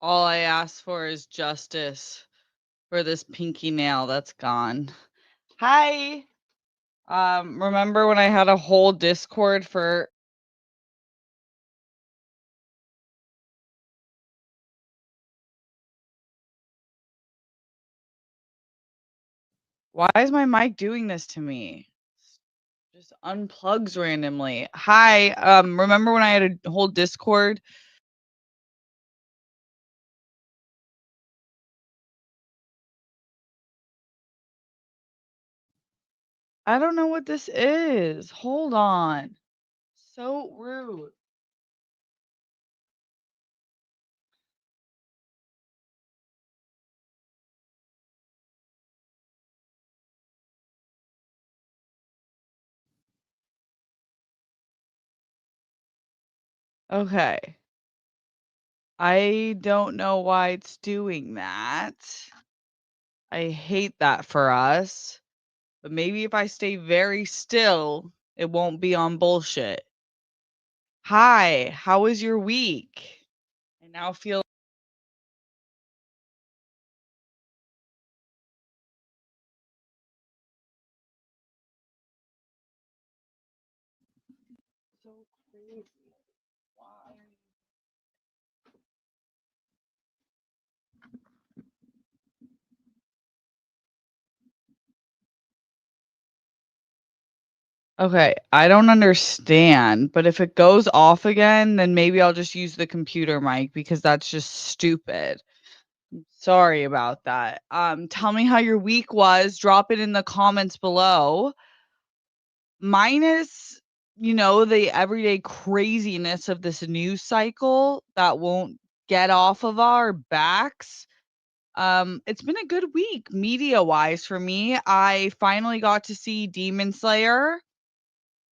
All I ask for is justice for this pinky nail that's gone. Hi. Remember when I had a whole Discord for why is my mic doing this to me? Just unplugs randomly. Hi. Remember when I had a whole Discord? I don't know what this is. Hold on. So rude. Okay. I don't know why it's doing that. I hate that for us. But maybe if I stay very still, it won't be on bullshit. Hi, how was your week? I now feel so crazy. Why? Okay, I don't understand, but if it goes off again, then maybe I'll just use the computer mic because that's just stupid. Sorry about that. Tell me how your week was. Drop it in the comments below. Minus, the everyday craziness of this news cycle that won't get off of our backs. It's been a good week media-wise for me. I finally got to see Demon Slayer,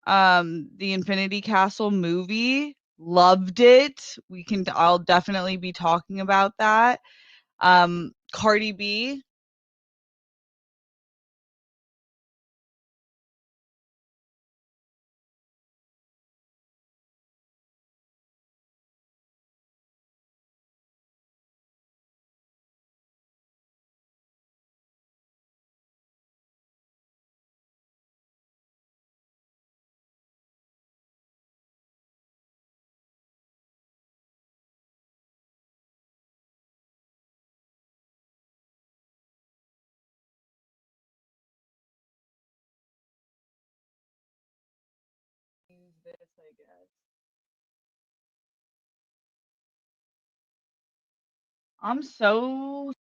the Infinity Castle movie. Loved it. I'll definitely be talking about that. Cardi B. Use this, I guess. I'm so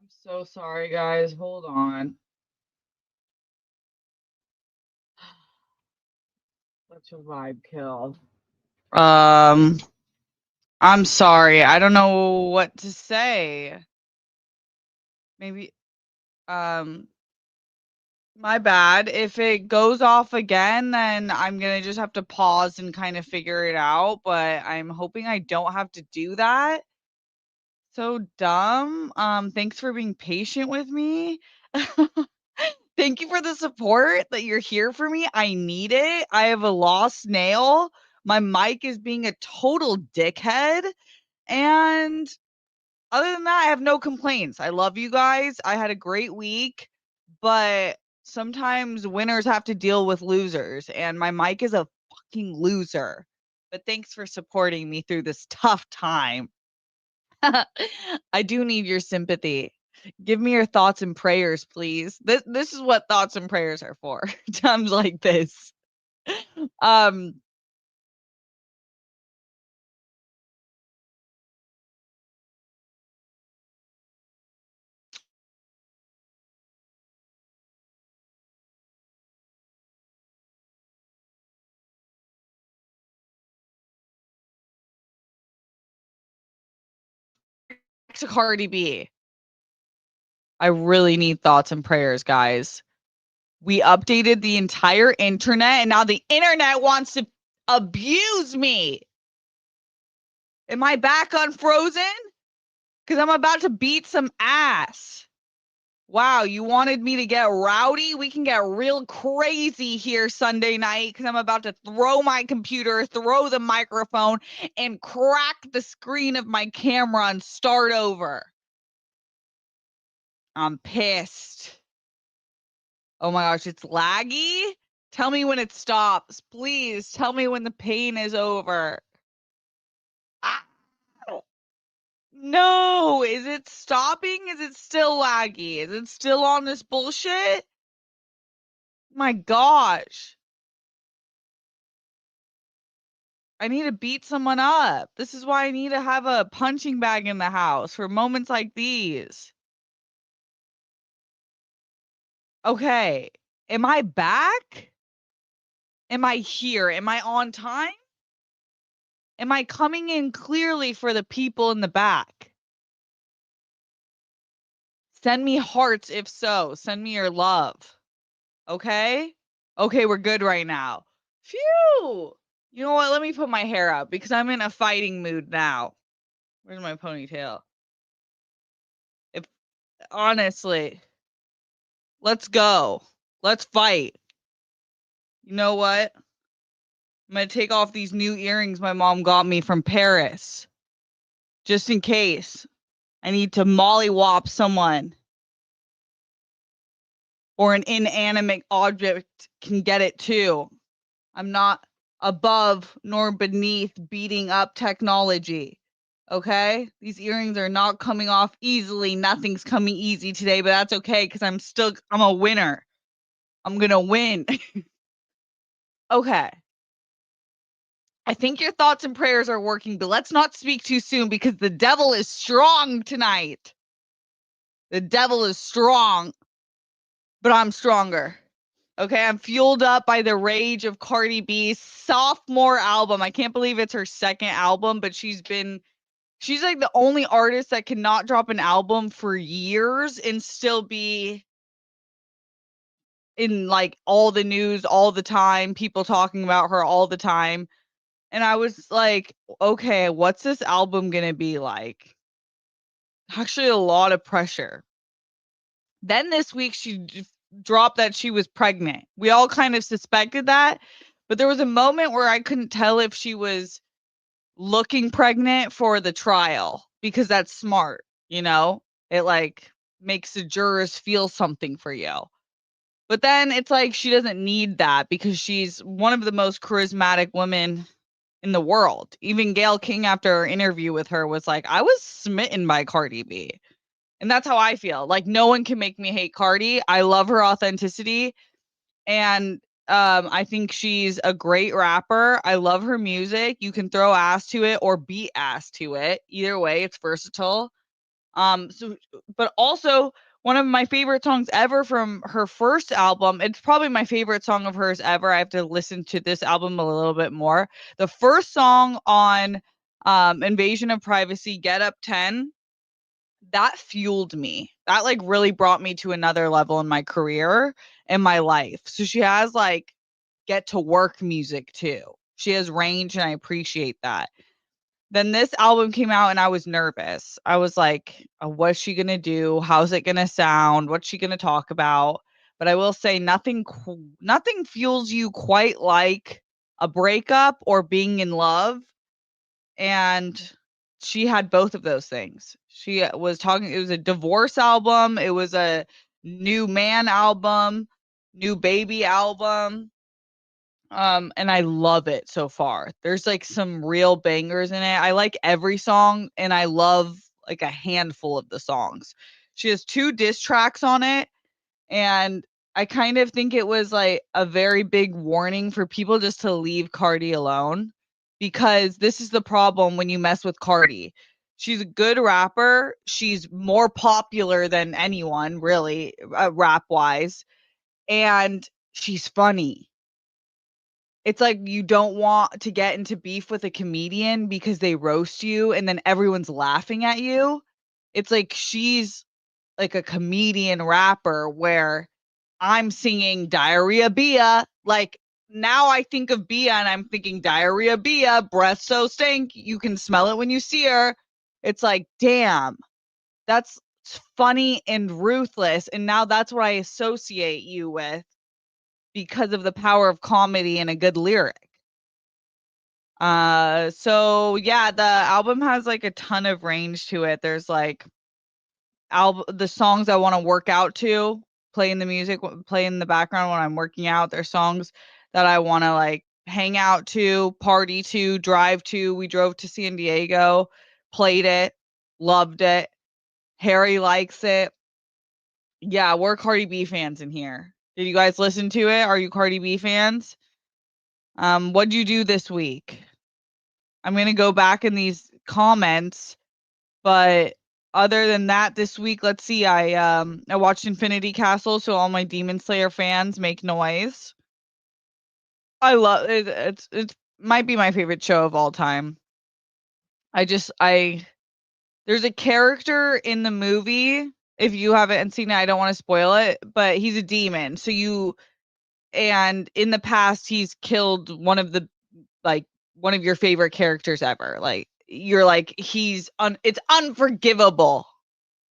I'm so sorry, guys. Hold on. Such a vibe kill. Um, I'm sorry. I don't know what to say. Maybe, um, my bad. If it goes off again, then I'm gonna just have to pause and kind of figure it out. But I'm hoping I don't have to do that. So dumb. Thanks for being patient with me. Thank you for the support that you're here for me. I need it. I have a lost nail. My mic is being a total dickhead. And other than that, I have no complaints. I love you guys. I had a great week, but sometimes winners have to deal with losers, and my mic is a fucking loser. But thanks for supporting me through this tough time. I do need your sympathy. Give me your thoughts and prayers, please. This is what thoughts and prayers are for. Times like this. Um to Cardi B. I really need thoughts and prayers, guys. We updated the entire internet, and now the internet wants to abuse me. Am I back unfrozen? Because I'm about to beat some ass. Wow, you wanted me to get rowdy? We can get real crazy here Sunday night because I'm about to throw my computer, throw the microphone, and crack the screen of my camera and start over. I'm pissed. Oh my gosh, it's laggy? Tell me when it stops. Please tell me when the pain is over. Ah, no, is it stopping? Is it still laggy? Is it still on this bullshit? My gosh. I need to beat someone up. This is why I need to have a punching bag in the house for moments like these. Okay. Am I back? Am I here? Am I on time? Am I coming in clearly for the people in the back? Send me hearts if so. Send me your love. Okay? Okay, we're good right now. Phew! You know what? Let me put my hair up because I'm in a fighting mood now. Where's my ponytail? If honestly, let's go. Let's fight. You know what? I'm gonna take off these new earrings my mom got me from Paris. Just in case. I need to mollywop someone. Or an inanimate object can get it too. I'm not above nor beneath beating up technology. Okay? These earrings are not coming off easily. Nothing's coming easy today, but that's okay because I'm a winner. I'm gonna win. Okay. I think your thoughts and prayers are working, but let's not speak too soon because the devil is strong tonight. The devil is strong, but I'm stronger. Okay, I'm fueled up by the rage of Cardi B's sophomore album. I can't believe it's her second album, but she's like the only artist that cannot drop an album for years and still be in like all the news all the time, people talking about her all the time. And I was like, okay, what's this album gonna be like? Actually, a lot of pressure. Then this week, she dropped that she was pregnant. We all kind of suspected that, but there was a moment where I couldn't tell if she was looking pregnant for the trial because that's smart, you know? It like makes the jurors feel something for you. But then it's like she doesn't need that because she's one of the most charismatic women in the world. Even Gayle King, after our interview with her, was like, I was smitten by Cardi B. And that's how I feel. Like, no one can make me hate Cardi. I love her authenticity. And I think she's a great rapper. I love her music. You can throw ass to it or beat ass to it. Either way, it's versatile. But also one of my favorite songs ever from her first album. It's probably my favorite song of hers ever. I have to listen to this album a little bit more. The first song on Invasion of Privacy, Get Up 10, that fueled me. That like really brought me to another level in my career and my life. So she has like get to work music too. She has range and I appreciate that. Then this album came out and I was nervous. I was like, what's she going to do? How's it going to sound? What's she going to talk about? But I will say nothing fuels you quite like a breakup or being in love. And she had both of those things. She was talking, it was a divorce album, it was a new man album, new baby album. And I love it so far. There's like some real bangers in it. I like every song and I love like a handful of the songs. She has 2 diss tracks on it, and I kind of think it was like a very big warning for people just to leave Cardi alone because this is the problem when you mess with Cardi. She's a good rapper. She's more popular than anyone, really, rap wise. And she's funny. It's like you don't want to get into beef with a comedian because they roast you and then everyone's laughing at you. It's like she's like a comedian rapper where I'm singing Diarrhea Bia. Like now I think of Bia and I'm thinking Diarrhea Bia, breath so stink. You can smell it when you see her. It's like, damn, that's funny and ruthless. And now that's what I associate you with because of the power of comedy and a good lyric. So yeah, the album has like a ton of range to it. There's like the songs I want to work out to, playing the music, play in the background when I'm working out. There's songs that I want to like hang out to, party to, drive to. We drove to San Diego, played it, loved it. Harry likes it. Yeah, we're Cardi B fans in here. Did you guys listen to it? Are you Cardi B fans? What'd you do this week? I'm gonna go back in these comments, but other than that, this week, let's see. I watched Infinity Castle, so all my Demon Slayer fans make noise. I love it. It's might be my favorite show of all time. I there's a character in the movie. If you haven't seen it, I don't want to spoil it, but he's a demon. And in the past, he's killed like one of your favorite characters ever. Like you're like it's unforgivable,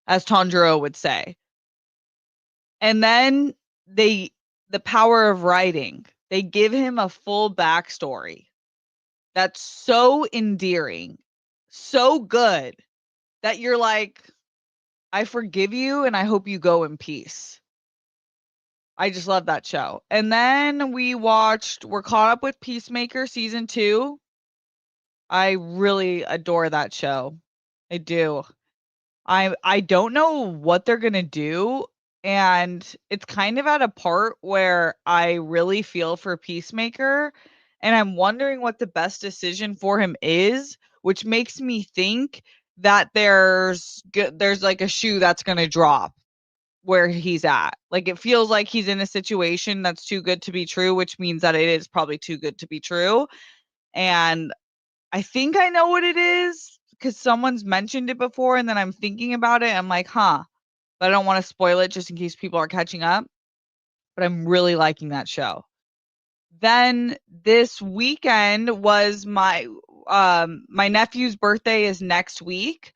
as Tanjiro would say. And then the power of writing, they give him a full backstory that's so endearing, so good that you're like, I forgive you and I hope you go in peace. I just love that show. And then we're caught up with Peacemaker season 2. I really adore that show. I do. I don't know what they're gonna do, and it's kind of at a part where I really feel for Peacemaker, and I'm wondering what the best decision for him is, which makes me think that there's like a shoe that's gonna drop where he's at. Like it feels like he's in a situation that's too good to be true, which means that it is probably too good to be true. And I think I know what it is because someone's mentioned it before, and then I'm thinking about it. I'm like, huh, but I don't want to spoil it just in case people are catching up. But I'm really liking that show. Then this weekend was my nephew's birthday is next week,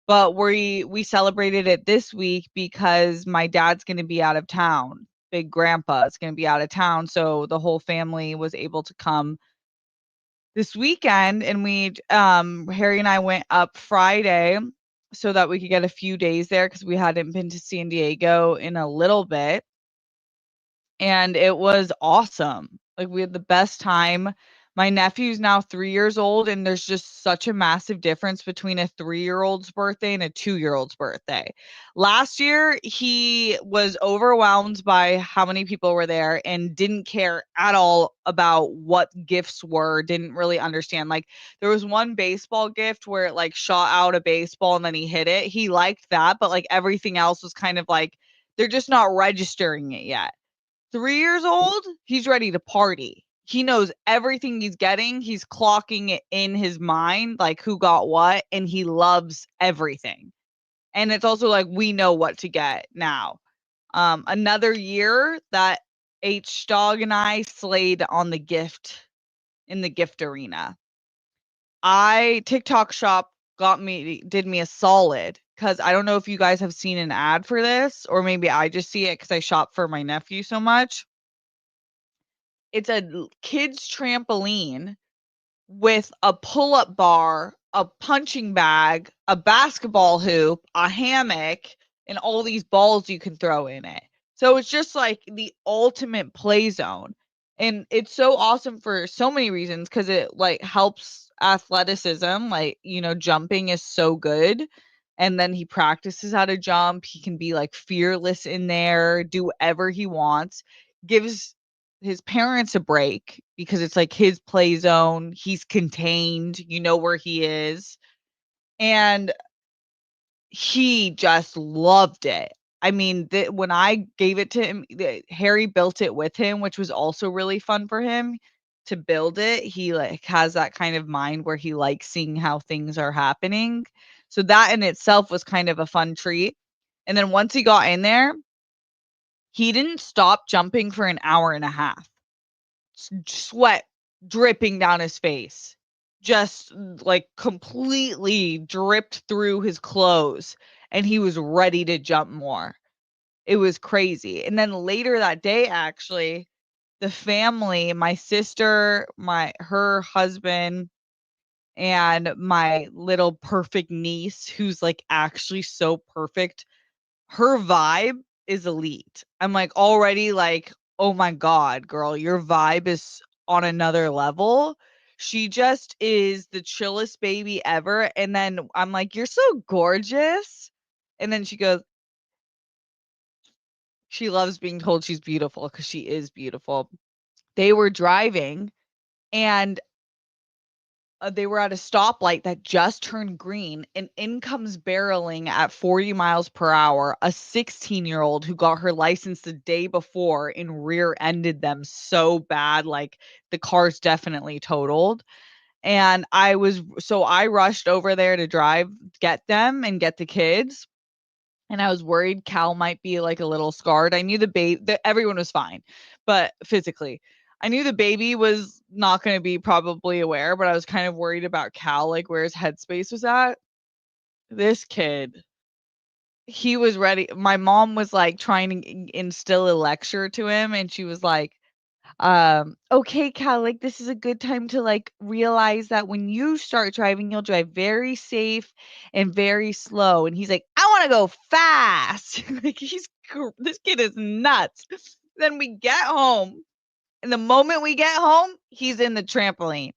but we celebrated it this week because my dad's going to be out of town. Big grandpa is going to be out of town, so the whole family was able to come this weekend, and Harry and I went up Friday so that we could get a few days there because we hadn't been to San Diego in a little bit, and it was awesome. Like we had the best time. My nephew's now 3 years old, and there's just such a massive difference between a 3-year-old's birthday and a 2-year-old's birthday. Last year, he was overwhelmed by how many people were there and didn't care at all about what gifts were, didn't really understand. Like there was one baseball gift where it like shot out a baseball and then he hit it. He liked that, but like everything else was kind of like they're just not registering it yet. 3 years old, he's ready to party. He knows everything he's getting. He's clocking it in his mind, like who got what, and he loves everything. And it's also like we know what to get now. Another year that H Dog and I slayed on the gift in the gift arena. TikTok shop did me a solid because I don't know if you guys have seen an ad for this, or maybe I just see it because I shop for my nephew so much. It's a kids trampoline with a pull-up bar, a punching bag, a basketball hoop, a hammock, and all these balls you can throw in it. So it's just like the ultimate play zone. And it's so awesome for so many reasons because it like helps athleticism. Like, jumping is so good. And then he practices how to jump. He can be like fearless in there, do whatever he wants. Gives his parents a break because it's like his play zone. He's contained, where he is. And he just loved it. I mean, when I gave it to him, Harry built it with him, which was also really fun for him to build it. He like has that kind of mind where he likes seeing how things are happening. So that in itself was kind of a fun treat. And then once he got in there, he didn't stop jumping for an hour and a half. Sweat dripping down his face. Just like completely dripped through his clothes, and he was ready to jump more. It was crazy. And then later that day, actually, the family, my sister, her husband, and my little perfect niece, who's like actually so perfect, her vibe is elite. I'm like already like, oh my God, girl, your vibe is on another level. She just is the chillest baby ever. And then I'm like, you're so gorgeous. And then she goes, she loves being told she's beautiful because she is beautiful. They were driving, and they were at a stoplight that just turned green, and in comes barreling at 40 miles per hour a 16-year-old who got her license the day before and rear-ended them so bad, like the car's definitely totaled. And I rushed over there to get them and get the kids, and I was worried Cal might be like a little scarred. I knew everyone was fine, but physically, I knew the baby was not going to be probably aware, but I was kind of worried about Cal, like where his headspace was at. This kid, he was ready. My mom was like trying to instill a lecture to him, and she was like, okay, Cal, like this is a good time to like realize that when you start driving, you'll drive very safe and very slow. And he's like, I want to go fast. Like this kid is nuts. Then we get home, and the moment we get home, he's in the trampoline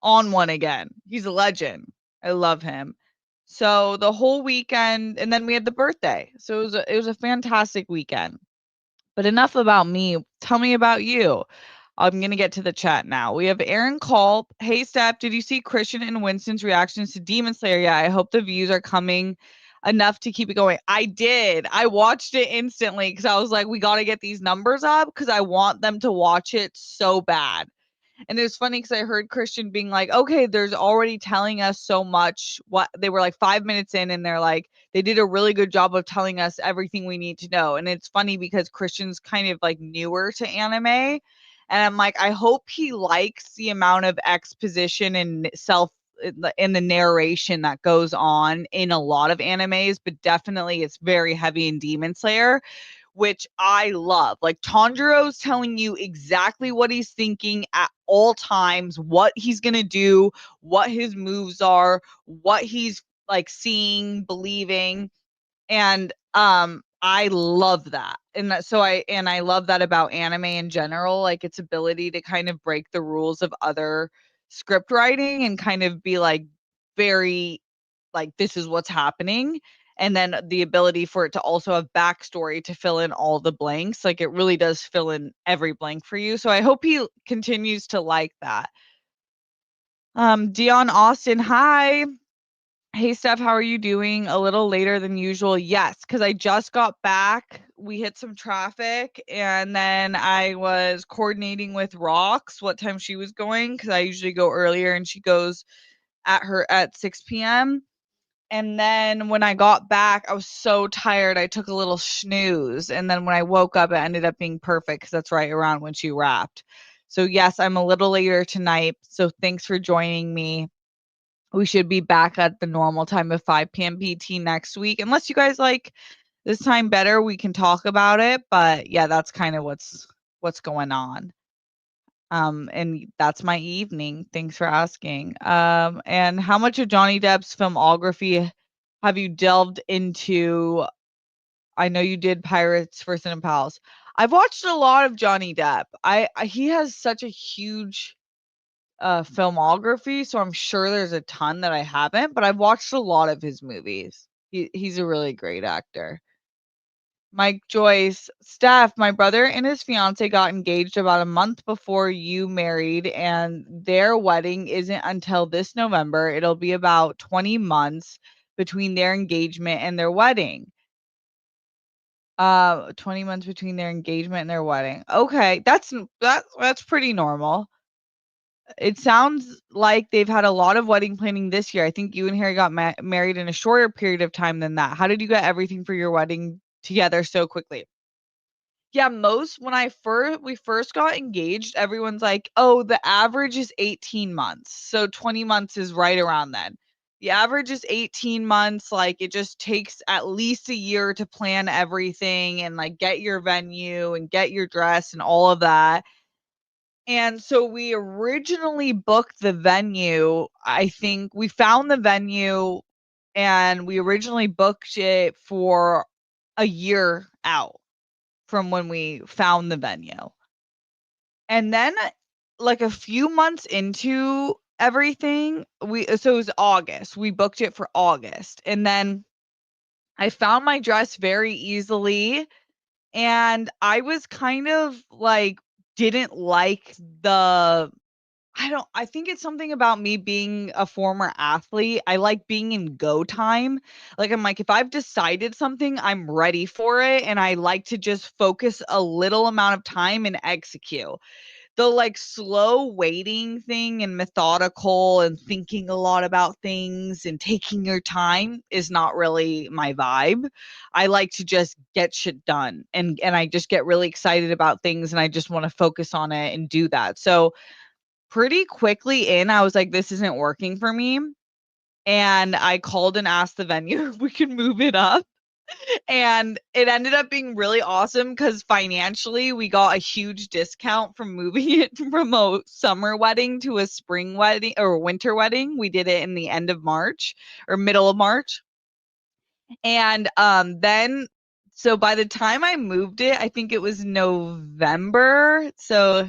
on one again. He's a legend. I love him. So the whole weekend, and then we had the birthday. So it was a fantastic weekend. But enough about me. Tell me about you. I'm gonna get to the chat now. We have Aaron Call. Hey, Steph, did you see Christian and Winston's reactions to Demon Slayer? Yeah, I hope the views are coming enough to keep it going. I did. I watched it instantly because I was like, we got to get these numbers up because I want them to watch it so bad. And it was funny because I heard Christian being like, okay, there's already telling us so much. What they were like 5 minutes in, and they're like, they did a really good job of telling us everything we need to know. And it's funny because Christian's kind of like newer to anime. And I'm like, I hope he likes the amount of exposition and in the narration that goes on in a lot of animes, but definitely it's very heavy in Demon Slayer, which I love. Like Tanjiro's telling you exactly what he's thinking at all times, what he's going to do, what his moves are, what he's like seeing, believing, and I love that. And I love that about anime in general, like its ability to kind of break the rules of other script writing and kind of be like very like this is what's happening, and then the ability for it to also have backstory to fill in all the blanks. Like it really does fill in every blank for you. So I hope he continues to like that. Dion Austin, hi. Hey Steph, how are you doing? A little later than usual. Yes, because I just got back. We hit some traffic, and then I was coordinating with Rox what time she was going because I usually go earlier and she goes at 6 p.m. And then when I got back, I was so tired. I took a little snooze. And then when I woke up, it ended up being perfect because that's right around when she wrapped. So, yes, I'm a little later tonight. So, thanks for joining me. We should be back at the normal time of 5 p.m. PT next week. Unless you guys like this time better, we can talk about it. But yeah, that's kind of what's going on. And that's my evening. Thanks for asking. And how much of Johnny Depp's filmography have you delved into? I know you did Pirates, First and Pals. I've watched a lot of Johnny Depp. He has such a huge filmography, so I'm sure there's a ton that I haven't, but I've watched a lot of his movies. He's a really great actor. Mike Joyce, Steph, my brother and his fiance got engaged about a month before you married, and their wedding isn't until this November. It'll be about 20 months between their engagement and their wedding. 20 months between their engagement and their wedding. Okay, that's pretty normal. It sounds like they've had a lot of wedding planning this year. I think you and Harry got married in a shorter period of time than that. How did you get everything for your wedding together so quickly? Yeah, most when we first got engaged, everyone's like, "Oh, the average is 18 months." So 20 months is right around then. The average is 18 months, like it just takes at least a year to plan everything and like get your venue and get your dress and all of that. And so we originally booked the venue. I think we found the venue and we originally booked it for a year out from when we found the venue. And then like a few months into everything, so it was August. We booked it for August. And then I found my dress very easily and I was kind of like didn't like the I think it's something about me being a former athlete. I like being in go time. Like, I'm like, if I've decided something, I'm ready for it. And I like to just focus a little amount of time and execute. The like slow waiting thing and methodical and thinking a lot about things and taking your time is not really my vibe. I like to just get shit done and I just get really excited about things and I just want to focus on it and do that. So pretty quickly in, I was like, "This isn't working for me," and I called and asked the venue if we could move it up, and it ended up being really awesome because financially, we got a huge discount from moving it from a summer wedding to a spring wedding or winter wedding. We did it in the end of March or middle of March, and, then so by the time I moved it, I think it was November, so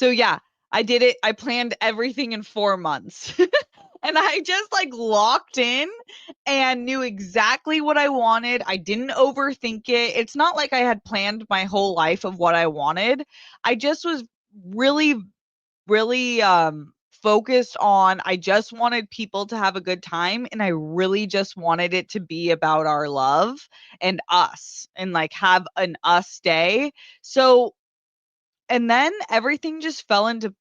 yeah, I did it. I planned everything in 4 months. And I just like locked in and knew exactly what I wanted. I didn't overthink it. It's not like I had planned my whole life of what I wanted. I just was really, really focused on I just wanted people to have a good time and I really just wanted it to be about our love and us and like have an us day. So and then everything just fell into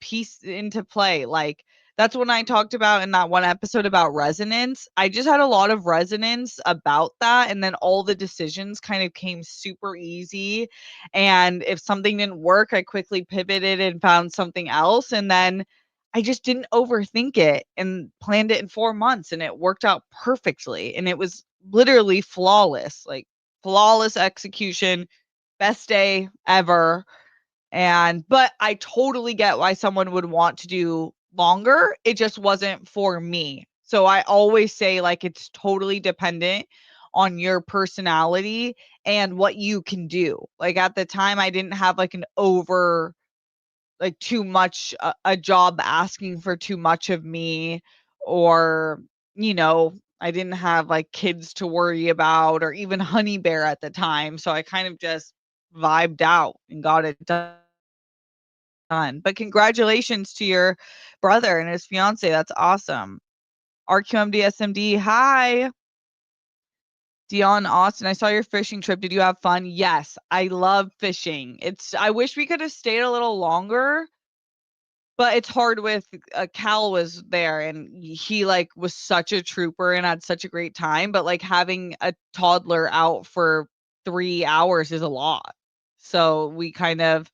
play, like, that's when I talked about in that one episode about resonance. I just had a lot of resonance about that, and then all the decisions kind of came super easy, and if something didn't work, I quickly pivoted and found something else, and then I just didn't overthink it and planned it in 4 months, and it worked out perfectly, and it was literally flawless, like, flawless execution, best day ever. And but I totally get why someone would want to do longer. It just wasn't for me. So I always say like it's totally dependent on your personality and what you can do. Like at the time I didn't have like an over like too much a job asking for too much of me or I didn't have like kids to worry about or even honey bear at the time. So I kind of just vibed out and got it done. But congratulations to your brother and his fiance. That's awesome. RQMDSMD. Hi. Dion Austin, I saw your fishing trip. Did you have fun? Yes, I love fishing. I wish we could have stayed a little longer, but it's hard with Cal was there and he like was such a trooper and had such a great time, but like having a toddler out for 3 hours is a lot. So we kind of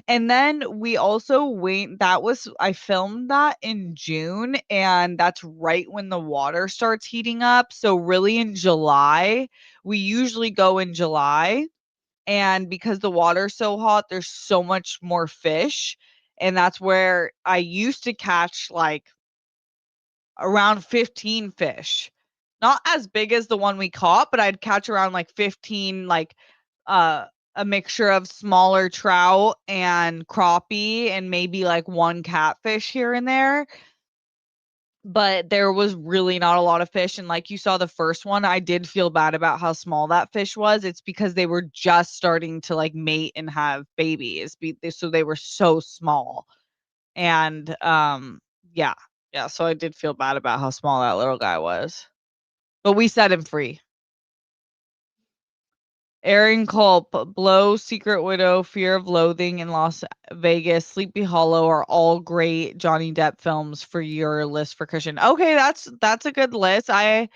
and then we also wait that was I filmed that in June and that's right when the water starts heating up. So really in July, we usually go in July and because the water's so hot, there's so much more fish, and that's where I used to catch, like, around 15 fish. Not as big as the one we caught, but I'd catch around, like, 15, like, uh, a mixture of smaller trout and crappie and maybe, like, 1 catfish here and there, but there was really not a lot of fish, and like you saw the first one, I did feel bad about how small that fish was. It's because they were just starting to, like, mate and have babies, so they were so small, and, yeah. Yeah, so I did feel bad about how small that little guy was, but we set him free. Aaron Culp, Blow, Secret Widow, Fear of Loathing in Las Vegas, Sleepy Hollow are all great Johnny Depp films for your list for Christian. Okay, that's a good list. I've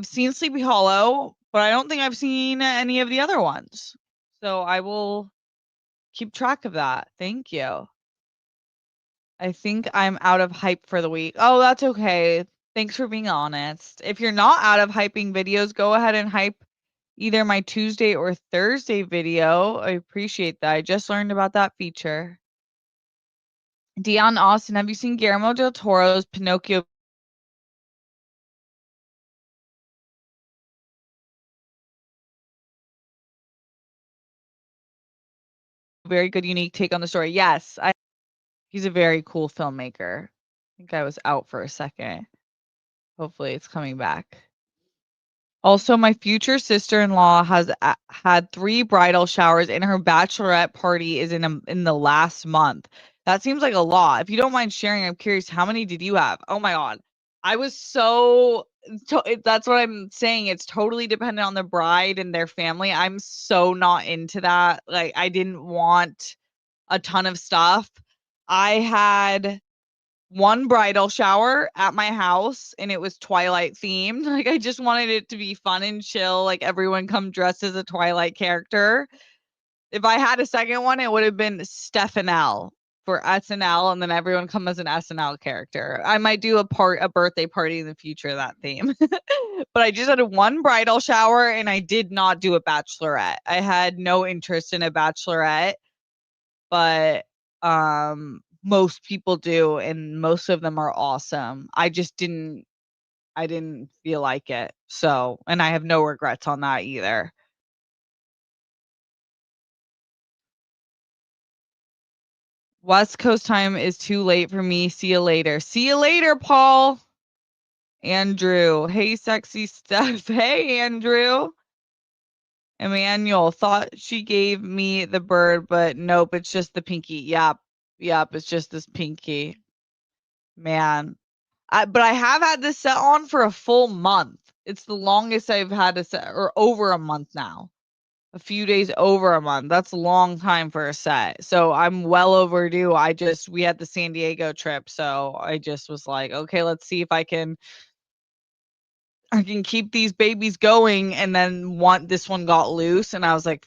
seen Sleepy Hollow, but I don't think I've seen any of the other ones. So I will keep track of that. Thank you. I think I'm out of hype for the week. Oh, that's okay. Thanks for being honest. If you're not out of hyping videos, go ahead and hype either my Tuesday or Thursday video. I appreciate that. I just learned about that feature. Dion Austin, have you seen Guillermo del Toro's Pinocchio? Very good, unique take on the story. Yes, he's a very cool filmmaker. I think I was out for a second. Hopefully, it's coming back. Also, my future sister-in-law has had 3 bridal showers, and her bachelorette party is in the last month. That seems like a lot. If you don't mind sharing, I'm curious, how many did you have? Oh my god. I was that's what I'm saying. It's totally dependent on the bride and their family. I'm so not into that. Like, I didn't want a ton of stuff. I had 1 bridal shower at my house, and it was Twilight themed. Like, I just wanted it to be fun and chill, like, everyone come dressed as a Twilight character. If I had a second one, it would have been Stefan for SNL, and then everyone come as an SNL character. I might do a birthday party in the future of that theme. But I just had 1 bridal shower, and I did not do a bachelorette. I had no interest in a bachelorette, but most people do, and most of them are awesome. I didn't feel like it. So, and I have no regrets on that either. West Coast time is too late for me. See you later. See you later, Paul. Andrew. Hey, sexy Steph. Hey, Andrew. Emmanuel thought she gave me the bird, but nope, it's just the pinky. Yep. Yep, it's just this pinky. Man. But I have had this set on for a full month. It's the longest I've had a set, or over a month now. A few days over a month. That's a long time for a set. So I'm well overdue. We had the San Diego trip, so I just was like, okay, let's see if I can keep these babies going. And then this one got loose, and I was like,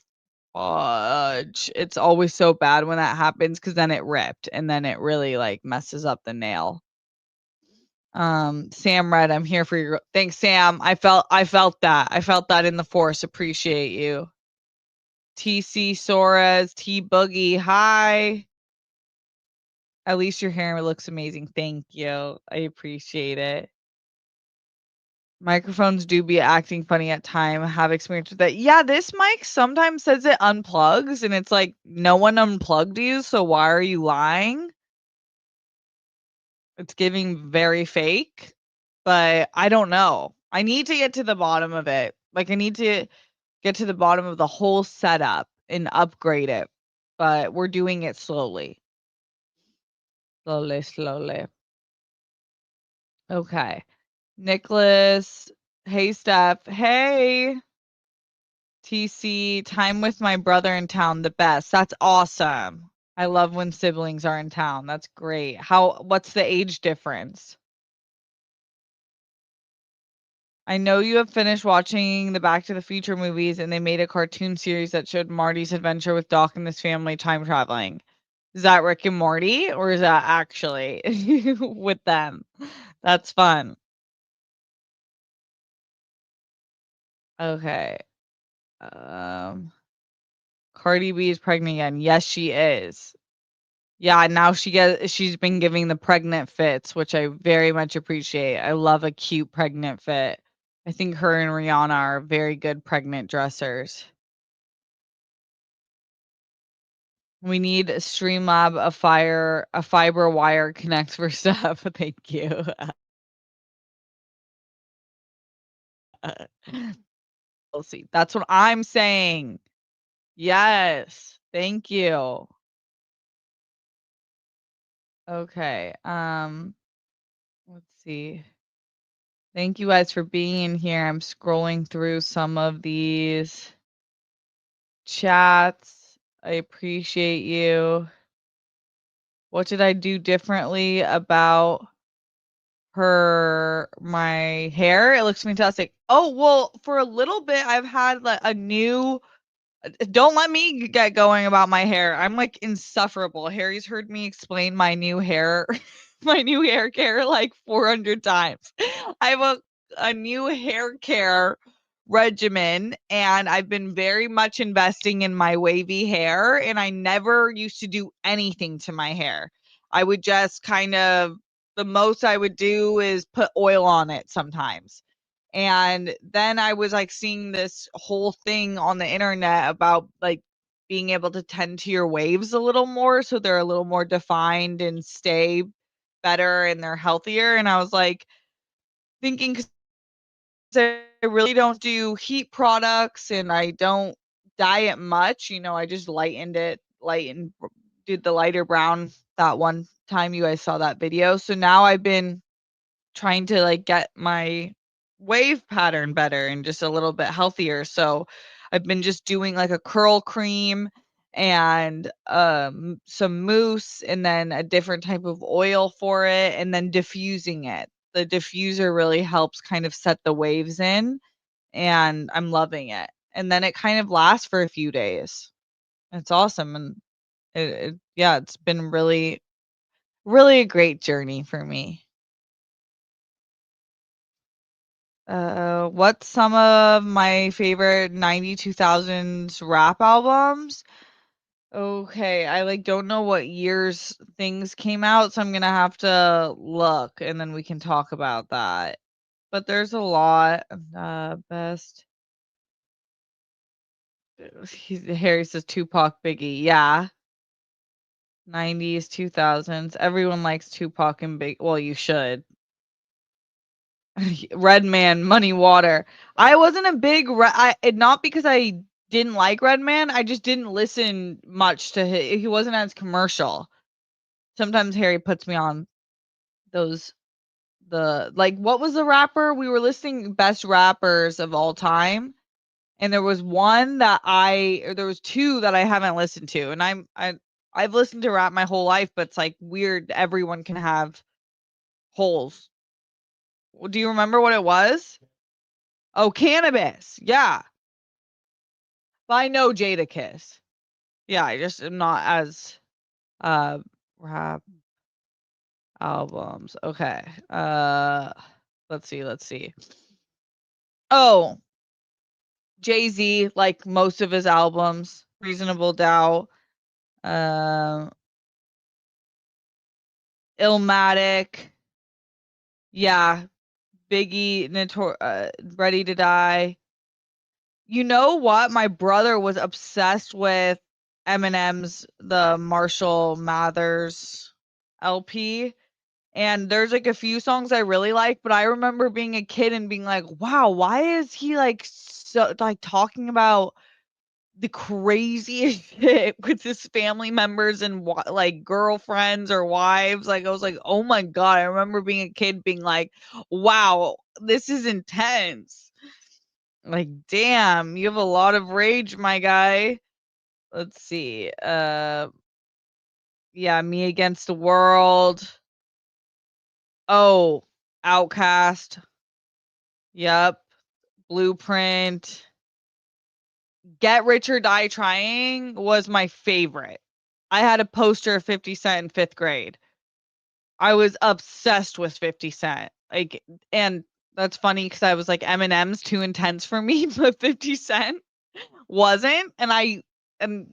fudge. It's always so bad when that happens, because then it ripped, and then it really like messes up the nail. Sam Red, I'm here for your thanks, Sam. I felt that. I felt that in the force. Appreciate you. TC Soares, T Boogie, hi. At least your hair looks amazing. Thank you. I appreciate it. Microphones do be acting funny at time. Have experience with that. Yeah, this mic sometimes says it unplugs, and it's like no one unplugged you, so why are you lying? It's giving very fake, but I don't know. I need to get to the bottom of it. Like, I need to get to the bottom of the whole setup and upgrade it, but we're doing it slowly. Slowly, slowly. Okay. Nicholas. Hey, Steph. Hey. TC. Time with my brother in town. The best. That's awesome. I love when siblings are in town. That's great. What's the age difference? I know you have finished watching the Back to the Future movies, and they made a cartoon series that showed Marty's adventure with Doc and his family time traveling. Is that Rick and Morty, or is that actually with them? That's fun. Okay. Um, Cardi B is pregnant again. Yes, she is. Yeah, now she's been giving the pregnant fits, which I very much appreciate. I love a cute pregnant fit. I think her and Rihanna are very good pregnant dressers. We need a Streamlab, a fiber wire connect for stuff. Thank you. We'll see. That's what I'm saying. Yes. Thank you. Okay. Let's see. Thank you guys for being here. I'm scrolling through some of these chats. I appreciate you. What did I do differently about my hair? It looks fantastic. Oh, well, for a little bit I've had like a new don't let me get going about my hair. I'm like insufferable. Harry's heard me explain my new hair, my new hair care like 400 times. I have a new hair care regimen and I've been very much investing in my wavy hair and I never used to do anything to my hair. I would just kind of the most I would do is put oil on it sometimes. And then I was like seeing this whole thing on the internet about like being able to tend to your waves a little more so they're a little more defined and stay better and they're healthier. And I was like thinking, because I really don't do heat products and I don't diet much, I just did the lighter brown that one time you guys saw that video. So now I've been trying to like get my wave pattern better and just a little bit healthier. So I've been just doing like a curl cream and some mousse and then a different type of oil for it and then diffusing it. The diffuser really helps kind of set the waves in and I'm loving it. And then it kind of lasts for a few days. It's awesome and yeah, it's been really really a great journey for me. What's some of my favorite 2000s rap albums? Okay, I like don't know what years things came out, so I'm gonna have to look and then we can talk about that. But there's a lot. Best. Harry says Tupac, Biggie. Yeah, 90s, 2000s. Everyone likes Tupac and Big. Well, you should. Redman, Money Water. I wasn't a big not because I didn't like Redman, I just didn't listen much to he wasn't as commercial. Sometimes Harry puts me on those the like what was the rapper? We were listing best rappers of all time and there was one that there was two that I haven't listened to and I've listened to rap my whole life but it's like weird everyone can have holes. Do you remember what it was? Oh, Cannabis. Yeah. But I know Jadakiss. Yeah, I just am not as uh rap albums. Okay. Let's see. Oh, Jay-Z, like most of his albums. Reasonable Doubt. Um Illmatic. Yeah. Biggie, Ready to Die. You know what? My brother was obsessed with Eminem's The Marshall Mathers LP. And there's like a few songs I really like, but I remember being a kid and being like, "Wow, why is he like so like talking about the craziest shit with his family members and like girlfriends or wives?" Like I was like, "Oh my god!" I remember being a kid being like, "Wow, this is intense." Like, damn, you have a lot of rage, my guy. Let's see. Yeah, Me Against the World. Oh, Outcast. Yep. Blueprint. Get Rich or Die Trying was my favorite. I had a poster of 50 Cent in 5th grade. I was obsessed with 50 Cent. Like, and that's funny because I was like, Eminem's too intense for me, but 50 Cent wasn't. And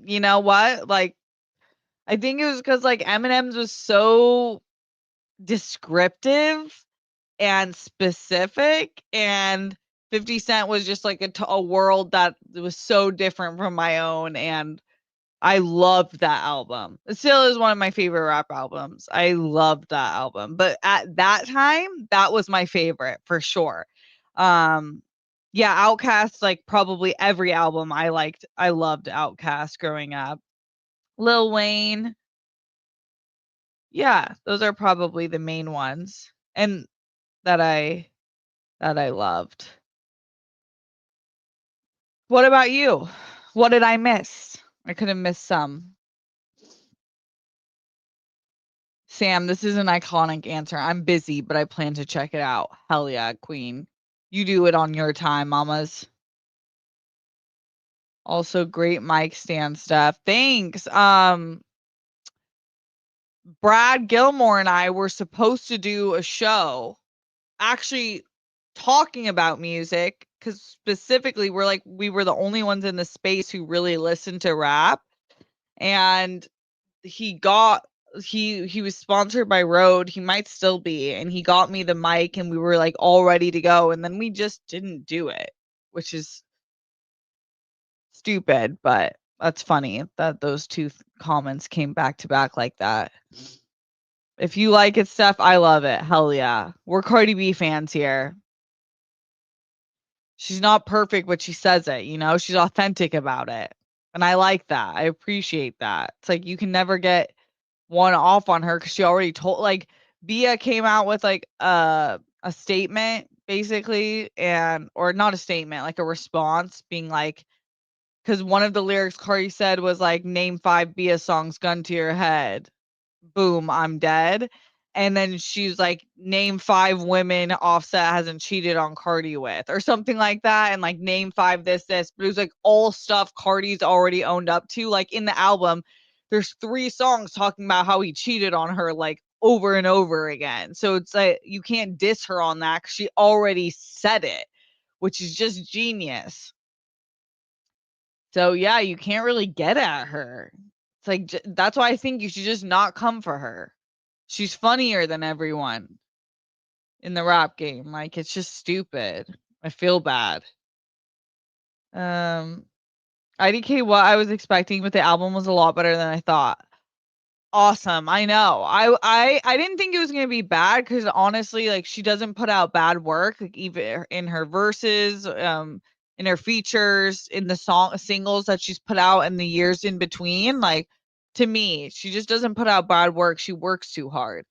you know what? Like, I think it was because like Eminem's was so descriptive and specific and 50 Cent was just like a world that was so different from my own and I loved that album. It still is one of my favorite rap albums. I loved that album. But at that time, that was my favorite for sure. Um yeah, Outkast like probably every album I liked. I loved Outkast growing up. Lil Wayne. Yeah, those are probably the main ones. And that I that I loved. What about you? What did I miss? I could have missed some. Sam, this is an iconic answer. I'm busy, but I plan to check it out. Hell yeah, queen. You do it on your time, mamas. Also, great mic stand stuff. Thanks. Brad Gilmore and I were supposed to do a show actually talking about music because specifically we were the only ones in the space who really listened to rap. And he got he was sponsored by Rode. He might still be, and he got me the mic and we were like all ready to go, and then we just didn't do it, which is stupid, but that's funny that those two comments came back to back like that. If you like it stuff, I love it. Hell yeah. We're Cardi B fans here. She's not perfect, but she says it, you know? She's authentic about it. And I like that. I appreciate that. It's like you can never get one off on her because she already told like Bia came out with like a statement basically, and or not a statement, like a response being like, because one of the lyrics Cardi said was like, name 5 Bia songs, gun to your head. Boom, I'm dead. And then she's like, name 5 women Offset hasn't cheated on Cardi with, or something like that. And like, name 5 this. But it was like all stuff Cardi's already owned up to. Like in the album, there's 3 songs talking about how he cheated on her like over and over again. So it's like, you can't diss her on that because she already said it, which is just genius. So yeah, you can't really get at her. It's like that's why I think you should just not come for her. She's funnier than everyone in the rap game. Like it's just stupid. I feel bad. Um IDK what I was expecting, but the album was a lot better than I thought. Awesome. I know. I didn't think it was gonna be bad because honestly, like she doesn't put out bad work, like even in her verses, in her features, in the song singles that she's put out in the years in between. Like to me, she just doesn't put out bad work. She works too hard.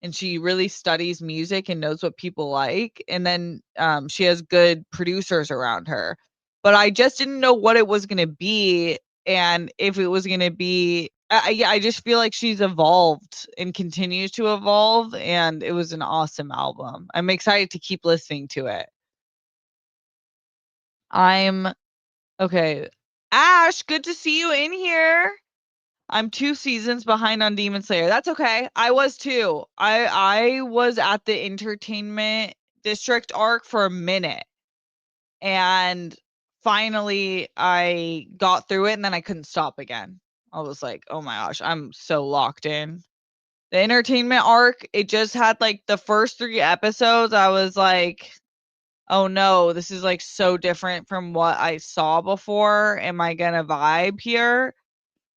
And she really studies music and knows what people like. And then she has good producers around her. But I just didn't know what it was gonna be and if it was gonna be I just feel like she's evolved and continues to evolve, and it was an awesome album. I'm excited to keep listening to it. I'm okay. Ash, good to see you in here. I'm 2 seasons behind on Demon Slayer. That's okay. I was too. I was at the entertainment district arc for a minute. And finally I got through it and then I couldn't stop again. I was like, "Oh my gosh, I'm so locked in." The entertainment arc, it just had like the first 3 episodes. I was like, "Oh no, this is like so different from what I saw before. Am I gonna vibe here?"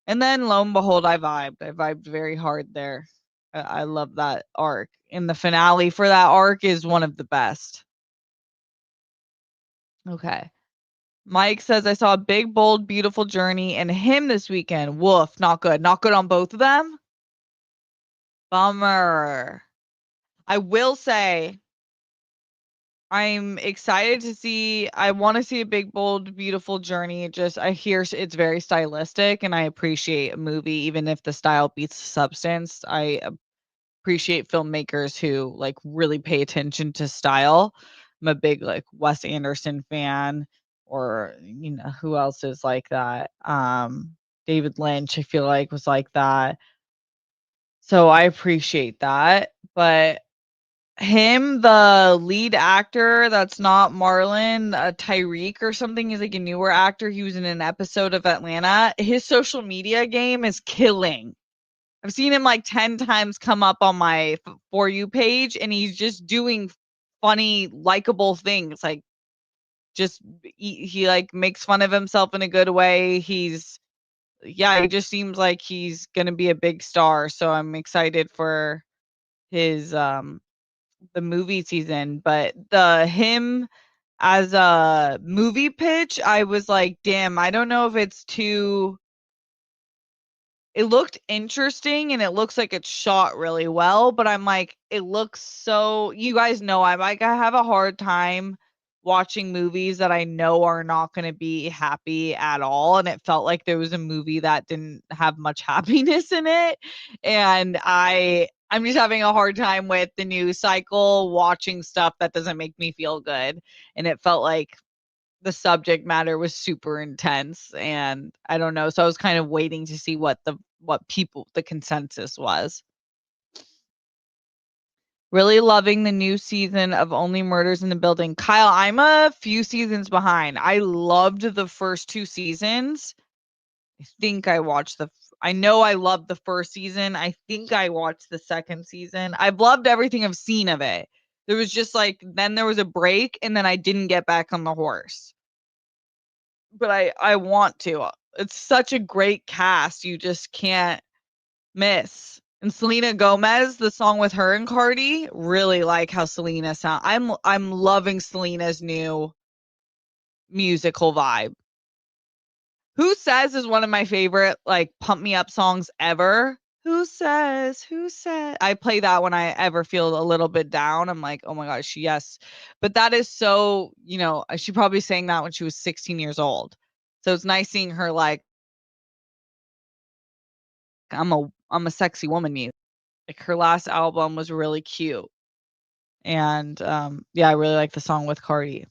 And then lo and behold, I vibed. I vibed very hard there. I love that arc. And the finale for that arc is one of the best. Okay. Mike says, I saw a big, bold, beautiful journey and him this weekend. Woof, not good. Not good on both of them. Bummer. I will say, I'm excited to see. I want to see a big, bold, beautiful journey. Just, I hear it's very stylistic and I appreciate a movie, even if the style beats the substance. I appreciate filmmakers who like really pay attention to style. I'm a big like Wes Anderson fan, or you know who else is like that. David Lynch, I feel like was like that. So I appreciate that. But him, the lead actor that's not Marlon, Tyreek or something, is like a newer actor. He was in an episode of Atlanta. His social media game is killing. I've seen him like 10 times come up on my For You page, and he's just doing funny, likable things. Like, just he like makes fun of himself in a good way. Yeah, he just seems like he's gonna be a big star. So I'm excited for his the movie season. But the him as a movie pitch, I was like, damn, I don't know if it's too it looked interesting and it looks like it's shot really well, but I'm like, it looks so you guys know I have a hard time watching movies that I know are not gonna be happy at all, and it felt like there was a movie that didn't have much happiness in it, and I'm just having a hard time with the news cycle watching stuff that doesn't make me feel good, and it felt like the subject matter was super intense, and I don't know, so I was kind of waiting to see what people the consensus was. Really loving the new season of Only Murders in the Building. Kyle, I'm a few seasons behind. I loved the first 2 seasons. I think I know I loved the first season. I think I watched the second season. I've loved everything I've seen of it. There was just like then there was a break and then I didn't get back on the horse. But I want to. It's such a great cast, you just can't miss. And Selena Gomez, the song with her and Cardi, really like how Selena sound. I'm loving Selena's new musical vibe. Who Says is one of my favorite like pump me up songs ever. Who says? Who said? I play that when I ever feel a little bit down. I'm like, oh my gosh, yes. But that is so, she probably sang that when she was 16 years old. So it's nice seeing her like I'm a sexy woman music. Like her last album was really cute. And yeah, I really like the song with Cardi.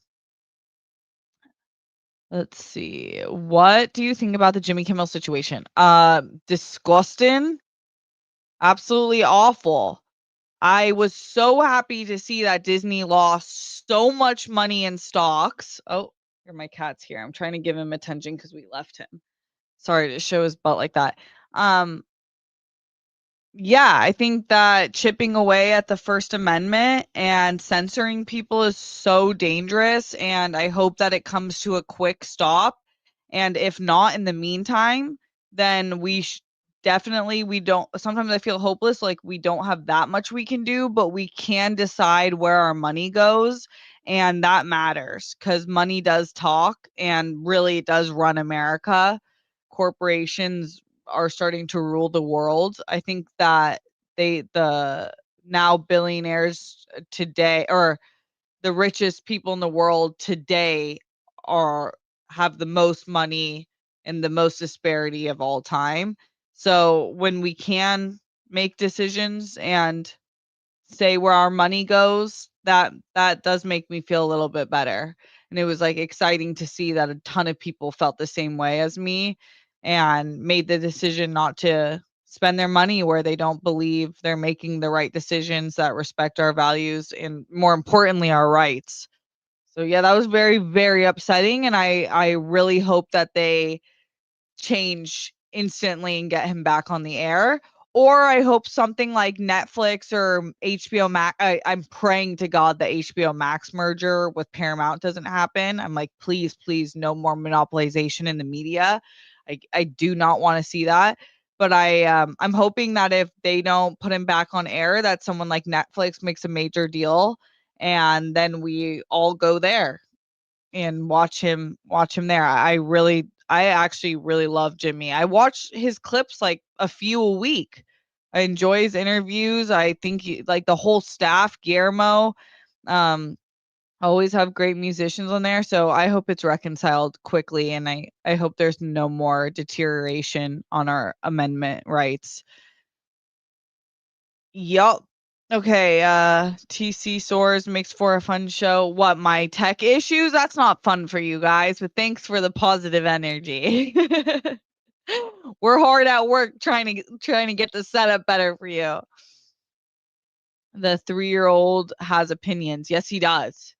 Let's see. What do you think about the Jimmy Kimmel situation? Disgusting. Absolutely awful. I was so happy to see that Disney lost so much money in stocks. Oh, here my cat's here. I'm trying to give him attention because we left him. Sorry to show his butt like that. Um, Yeah, I think that chipping away at the First Amendment and censoring people is so dangerous, and I hope that it comes to a quick stop. And if not, in the meantime, then definitely we don't. Sometimes I feel hopeless, like we don't have that much we can do, but we can decide where our money goes, and that matters because money does talk, and really it does run America. Corporations are starting to rule the world. I think that the now billionaires today or the richest people in the world today are have the most money and the most disparity of all time. So when we can make decisions and say where our money goes, that does make me feel a little bit better. And it was like exciting to see that a ton of people felt the same way as me and made the decision not to spend their money where they don't believe they're making the right decisions that respect our values and more importantly our rights. So yeah, that was very very upsetting and I really hope that they change instantly and get him back on the air. Or I hope something like Netflix or HBO Max. I'm praying to God the HBO Max merger with Paramount doesn't happen. I'm like, please, please, no more monopolization in the media. I do not want to see that. But I'm hoping that if they don't put him back on air, that someone like Netflix makes a major deal, and then we all go there and watch him there. I actually really love Jimmy. I watch his clips like a few a week. I enjoy his interviews. I think like the whole staff, Guillermo, um, always have great musicians on there. So I hope it's reconciled quickly, and I hope there's no more deterioration on our amendment rights. Yup. Okay, TC Soars makes for a fun show. What, my tech issues? That's not fun for you guys, but thanks for the positive energy. We're hard at work trying to get the setup better for you. The 3-year-old has opinions. Yes, he does.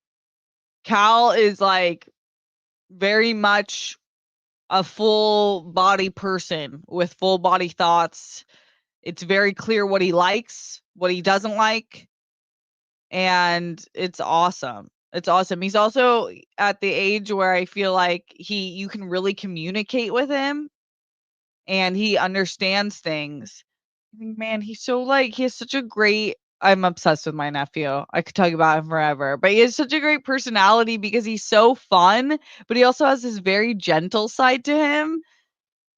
Cal is like very much a full body person with full body thoughts. It's very clear what he likes, what he doesn't like, and it's awesome. It's awesome. He's also at the age where I feel like you can really communicate with him and he understands things. Man, he's so like he has such a great I'm obsessed with my nephew. I could talk about him forever. But he has such a great personality because he's so fun, but he also has this very gentle side to him.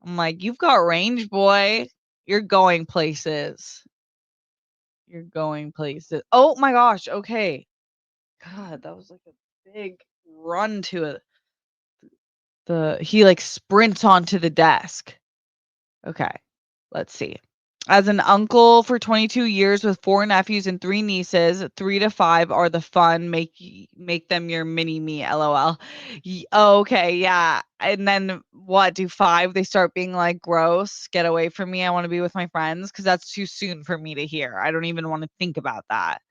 I'm like, "You've got range, boy." You're going places. You're going places. Oh my gosh, okay. God, that was like a big run to it. He like sprints onto the desk. Okay, let's see. As an uncle for 22 years with 4 nephews and 3 nieces, 3 to 5 are the fun. Make them your mini me, lol. Okay, yeah. And then what? Do 5? They start being like, gross. Get away from me. I want to be with my friends because that's too soon for me to hear. I don't even want to think about that.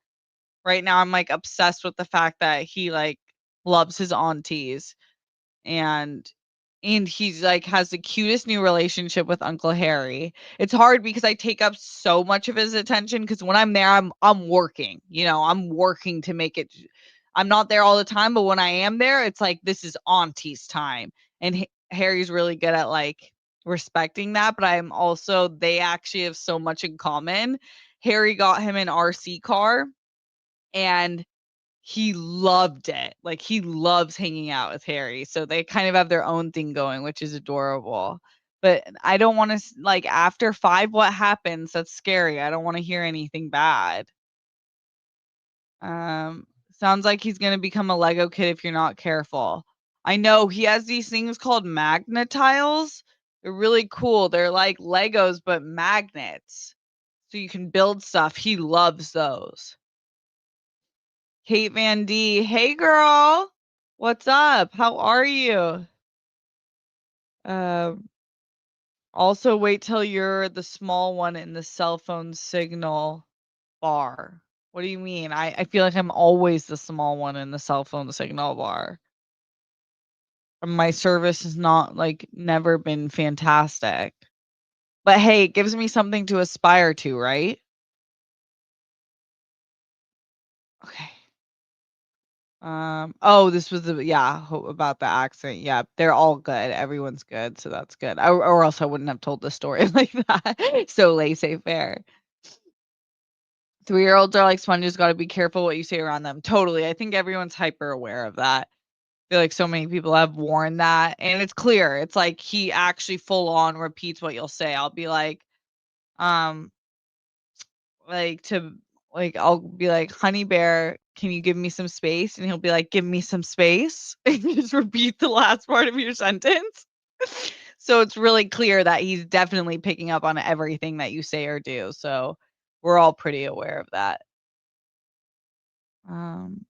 Right now, I'm like obsessed with the fact that he like loves his aunties and he's like has the cutest new relationship with Uncle Harry. It's hard because I take up so much of his attention because when I'm there, I'm working. You know, I'm working to make it. I'm not there all the time, but when I am there, it's like this is auntie's time, and Harry's really good at like respecting that. But I'm also they actually have so much in common. Harry got him an RC car, and he loved it. Like, he loves hanging out with Harry, so they kind of have their own thing going, which is adorable. But I don't wanna like, after 5, what happens? That's scary. I don't wanna hear anything bad. Sounds like he's gonna become a Lego kid if you're not careful. I know, he has these things called magnetiles. They're really cool. They're like Legos, but magnets, so you can build stuff. He loves those. Kate Van D. Hey, girl. What's up? How are you? Um, also, wait till you're the small one in the cell phone signal bar. What do you mean? I feel like I'm always the small one in the cell phone signal bar. My service has not like never been fantastic. But hey, it gives me something to aspire to, right? Okay. Oh, this was the yeah, about the accent. Yeah, they're all good. Everyone's good, so that's good. Or else I wouldn't have told the story like that. So laissez-faire. 3-year-olds are like sponges, gotta be careful what you say around them. Totally. I think everyone's hyper aware of that. I feel like so many people have warned that, and it's clear. It's like he actually full on repeats what you'll say. I'll be um, like to I'll be like, "Honey bear, can you give me some space?" And he'll be like, "Give me some space." And you just repeat the last part of your sentence. So it's really clear that he's definitely picking up on everything that you say or do. So we're all pretty aware of that. Um,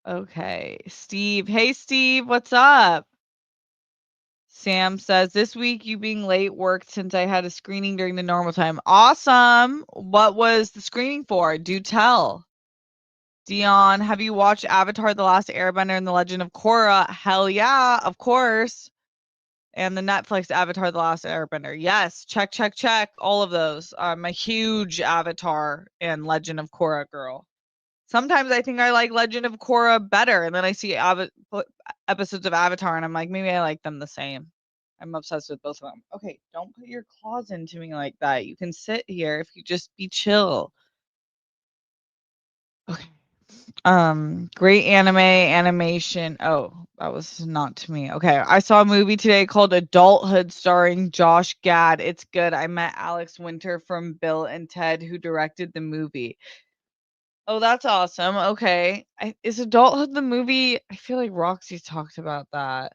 okay. Steve. Hey Steve, what's up? Sam says, "This week you being late worked since I had a screening during the normal time." Awesome. What was the screening for? Do tell. Dion, have you watched Avatar: The Last Airbender and The Legend of Korra? Hell yeah, of course. And the Netflix Avatar: The Last Airbender. Yes, check, check, check. All of those. I'm a huge Avatar and Legend of Korra girl. Sometimes I think I like Legend of Korra better, and then I see episodes of Avatar, and I'm like, maybe I like them the same. I'm obsessed with both of them. Okay, don't put your claws into me like that. You can sit here if you just be chill. Okay. Great animation. Oh, that was not to me. Okay, I saw a movie today called Adulthood starring Josh Gad. It's good. I met Alex Winter from Bill and Ted who directed the movie. Oh, that's awesome. Okay. Is Adulthood the movie? I feel like Roxy talked about that.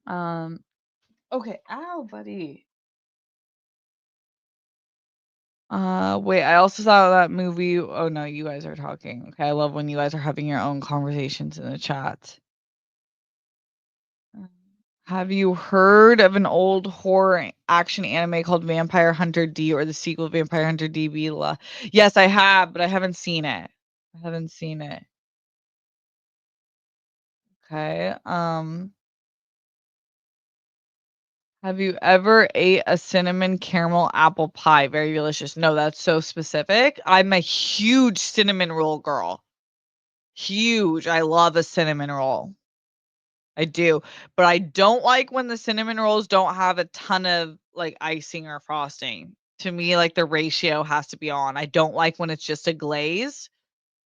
Um, okay. Ow, buddy. Wait, I also saw that movie. Oh no, you guys are talking. Okay, I love when you guys are having your own conversations in the chat. Um, Have you heard of an old horror action anime called Vampire Hunter D or the sequel Vampire Hunter D? Yes, I have, but I haven't seen it. I haven't seen it. Okay. Have you ever ate a cinnamon caramel apple pie? Very delicious. No, that's so specific. I'm a huge cinnamon roll girl. Huge. I love a cinnamon roll. I do. But I don't like when the cinnamon rolls don't have a ton of like icing or frosting. To me, like the ratio has to be on. I don't like when it's just a glaze.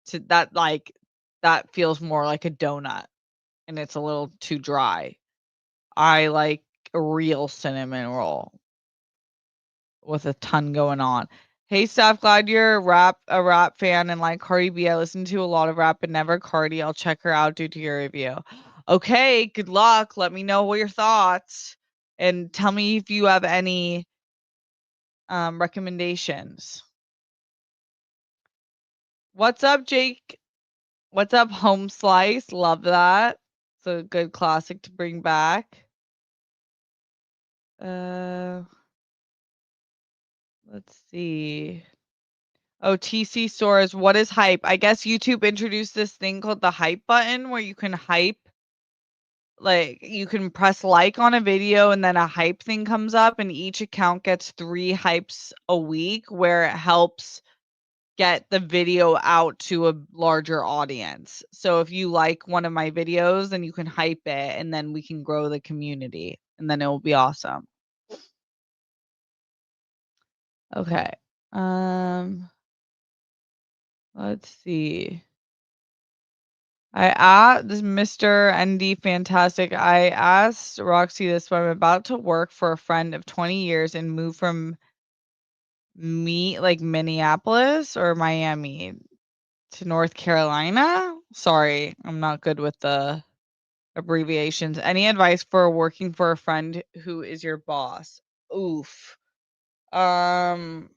To that like that feels more like a donut and it's a little too dry. I like a real cinnamon roll. with a ton going on. Hey Steph, glad you're a rap fan and like Cardi B. I listen to a lot of rap but never Cardi. I'll check her out due to your review. Okay, good luck. Let me know what your thoughts and tell me if you have any recommendations. What's up, Jake? What's up, Home Slice? Love that. It's a good classic to bring back. Uh, let's see. Oh, TC stores. What is hype? I guess YouTube introduced this thing called the hype button where you can hype, like you can press like on a video and then a hype thing comes up and each account gets 3 hypes a week where it helps get the video out to a larger audience. So if you like one of my videos, then you can hype it and then we can grow the community and then it will be awesome. Okay. Let's see. This Mr. ND Fantastic. I asked Roxy this, but I'm about to work for a friend of 20 years and move from like Minneapolis or Miami to North Carolina. Sorry, I'm not good with the abbreviations. Any advice for working for a friend who is your boss? Oof. Um,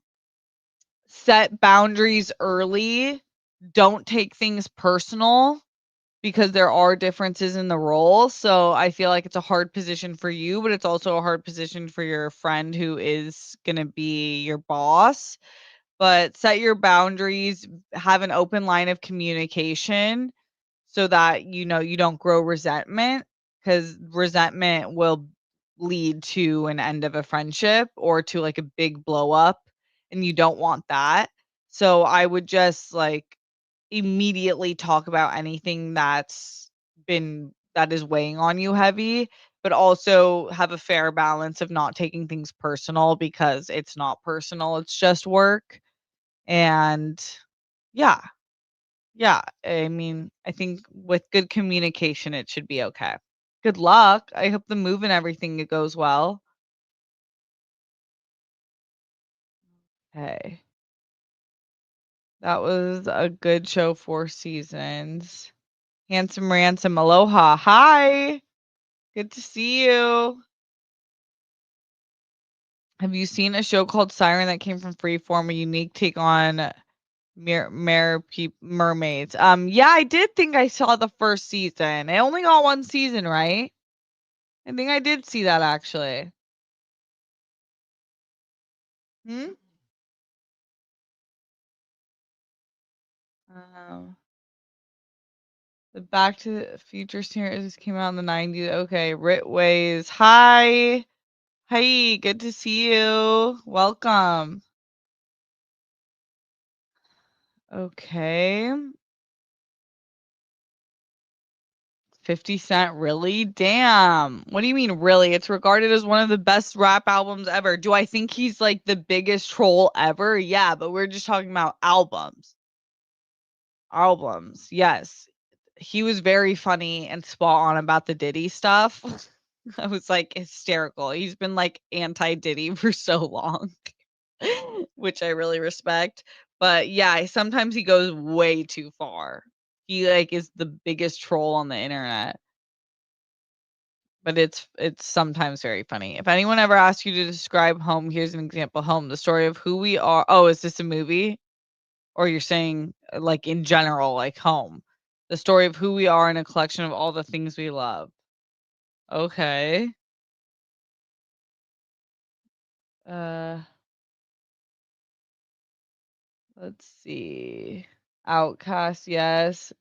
Set boundaries early. Don't take things personal because there are differences in the role. So I feel like it's a hard position for you, but it's also a hard position for your friend who is going to be your boss. But set your boundaries, have an open line of communication so that you don't grow resentment because resentment will lead to an end of a friendship or to like a big blow up and you don't want that. So I would just like immediately talk about anything that is weighing on you heavy, but also have a fair balance of not taking things personal because it's not personal, it's just work. And yeah, yeah, I mean, I think with good communication, it should be okay. Good luck. I hope the move and everything it goes well. Hey, that was a good show, 4 seasons. Handsome Ransom, aloha. Hi. Good to see you. Have you seen a show called Siren that came from Freeform, a unique take on mermaids? Yeah, I did think I saw the first season. It only got 1 season, right? I think I did see that actually. Hmm? Um, the Back to the Future series came out in the 90s. Okay, Ritways. Hi. Hi, good to see you. Welcome. Okay. 50 Cent, really? Damn. What do you mean, really? It's regarded as one of the best rap albums ever. Do I think he's like the biggest troll ever? Yeah, but we're just talking about albums. Albums, yes. He was very funny and spot on about the Diddy stuff. I was like hysterical. He's been like anti Diddy for so long, which I really respect. But yeah, sometimes he goes way too far. He like is the biggest troll on the internet. But it's sometimes very funny. If anyone ever asks you to describe Home, here's an example. Home, the story of who we are. Oh, is this a movie? Or you're saying like in general, like Home. The story of who we are and a collection of all the things we love. Okay. Uh let's see. Outcast, yes.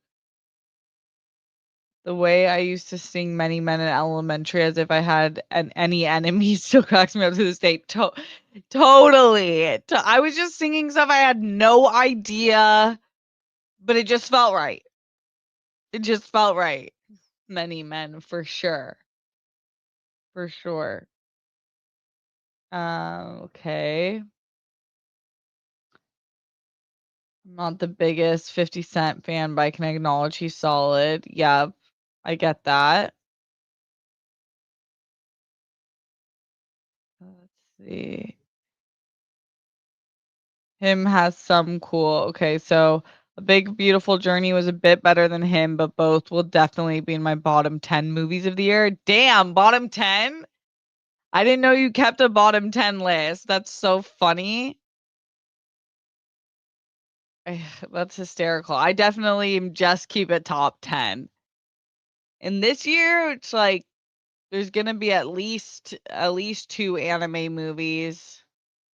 The way I used to sing Many Men in Elementary as if I had any enemies still cracks me up to this day. Totally. I was just singing stuff I had no idea, but it just felt right. It just felt right. Many men for sure. For sure. Okay. I'm not the biggest 50 Cent fan, but I can acknowledge he's solid. Yeah, I get that. Let's see. Him has some cool okay, so A Big Beautiful Journey was a bit better than him, but both will definitely be in my bottom 10 movies of the year. Damn, bottom 10? I didn't know you kept a bottom 10 list. That's so funny. That's hysterical. I definitely just keep it top 10. And this year, it's like there's gonna be at least 2 anime movies,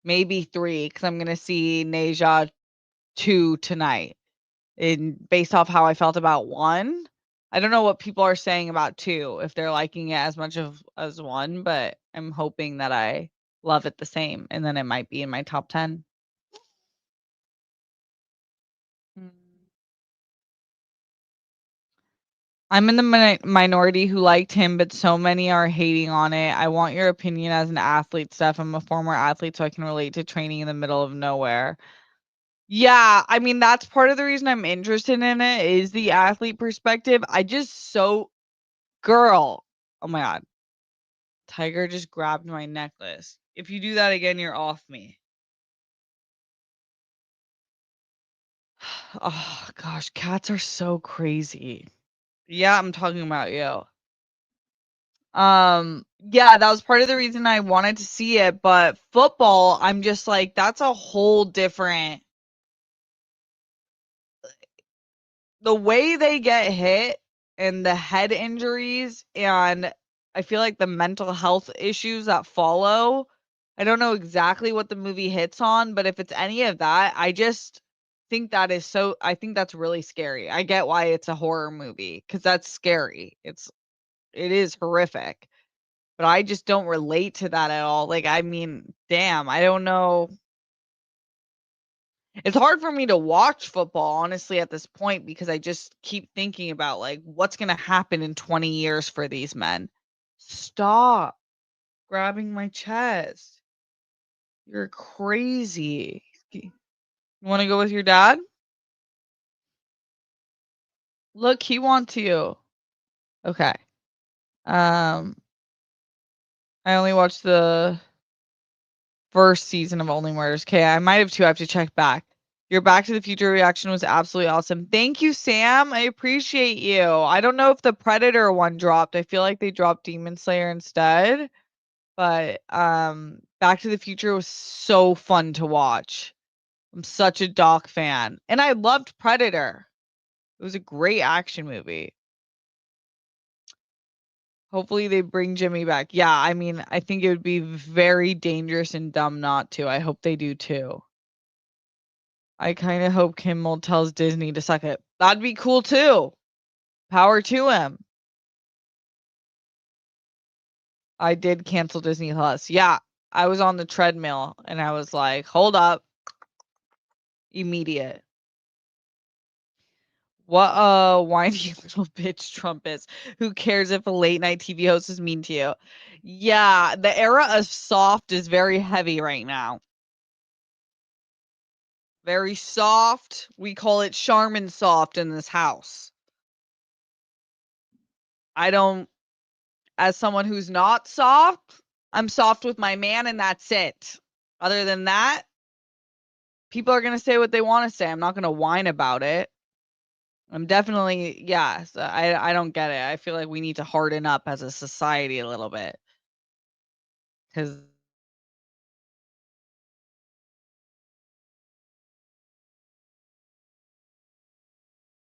maybe 3, because I'm gonna see Neja 2 tonight. And based off how I felt about 1, I don't know what people are saying about 2, if they're liking it as much of as 1, but I'm hoping that I love it the same, and then it might be in my top 10. Mm. I'm in the minority who liked him, but so many are hating on it. I want your opinion as an athlete, Steph. I'm a former athlete, so I can relate to training in the middle of nowhere. Yeah, I mean, that's part of the reason I'm interested in it is the athlete perspective. I just so girl. Oh my god. Tiger just grabbed my necklace. If you do that again, you're off me. Oh gosh, cats are so crazy. Yeah, I'm talking about you. Yeah, that was part of the reason I wanted to see it, but football, I'm just like, that's a whole different the way they get hit and the head injuries and I feel like the mental health issues that follow. I don't know exactly what the movie hits on, but if it's any of that, I just think I think that's really scary. I get why it's a horror movie cuz that's scary. It is horrific. But I just don't relate to that at all. Like I mean, damn, I don't know. It's hard for me to watch football, honestly, at this point because I just keep thinking about, like, what's gonna happen in 20 years for these men. Stop grabbing my chest. You're crazy. You wanna go with your dad? Look, he wants you. Okay. Um, I only watched the first season of Only Murders. Okay, I might have 2, I have to check back. Your Back to the Future reaction was absolutely awesome. Thank you, Sam. I appreciate you. I don't know if the Predator one dropped. I feel like they dropped Demon Slayer instead. But Back to the Future was so fun to watch. I'm such a Doc fan. And I loved Predator. It was a great action movie. Hopefully they bring Jimmy back. Yeah, I mean, I think it would be very dangerous and dumb not to. I hope they do too. I kinda hope Kimmel tells Disney to suck it. That'd be cool too. Power to him. I did cancel Disney Plus. Yeah, I was on the treadmill and I was like, "Hold up." Immediate. What a whiny little bitch Trump is. Who cares if a late night TV host is mean to you? Yeah, the era of soft is very heavy right now. Very soft. We call it Charmin soft in this house. I don't As someone who's not soft, I'm soft with my man and that's it. Other than that, people are going to say what they want to say. I'm not going to whine about it. I'm definitely yes, I don't get it. I feel like we need to harden up as a society a little bit cuz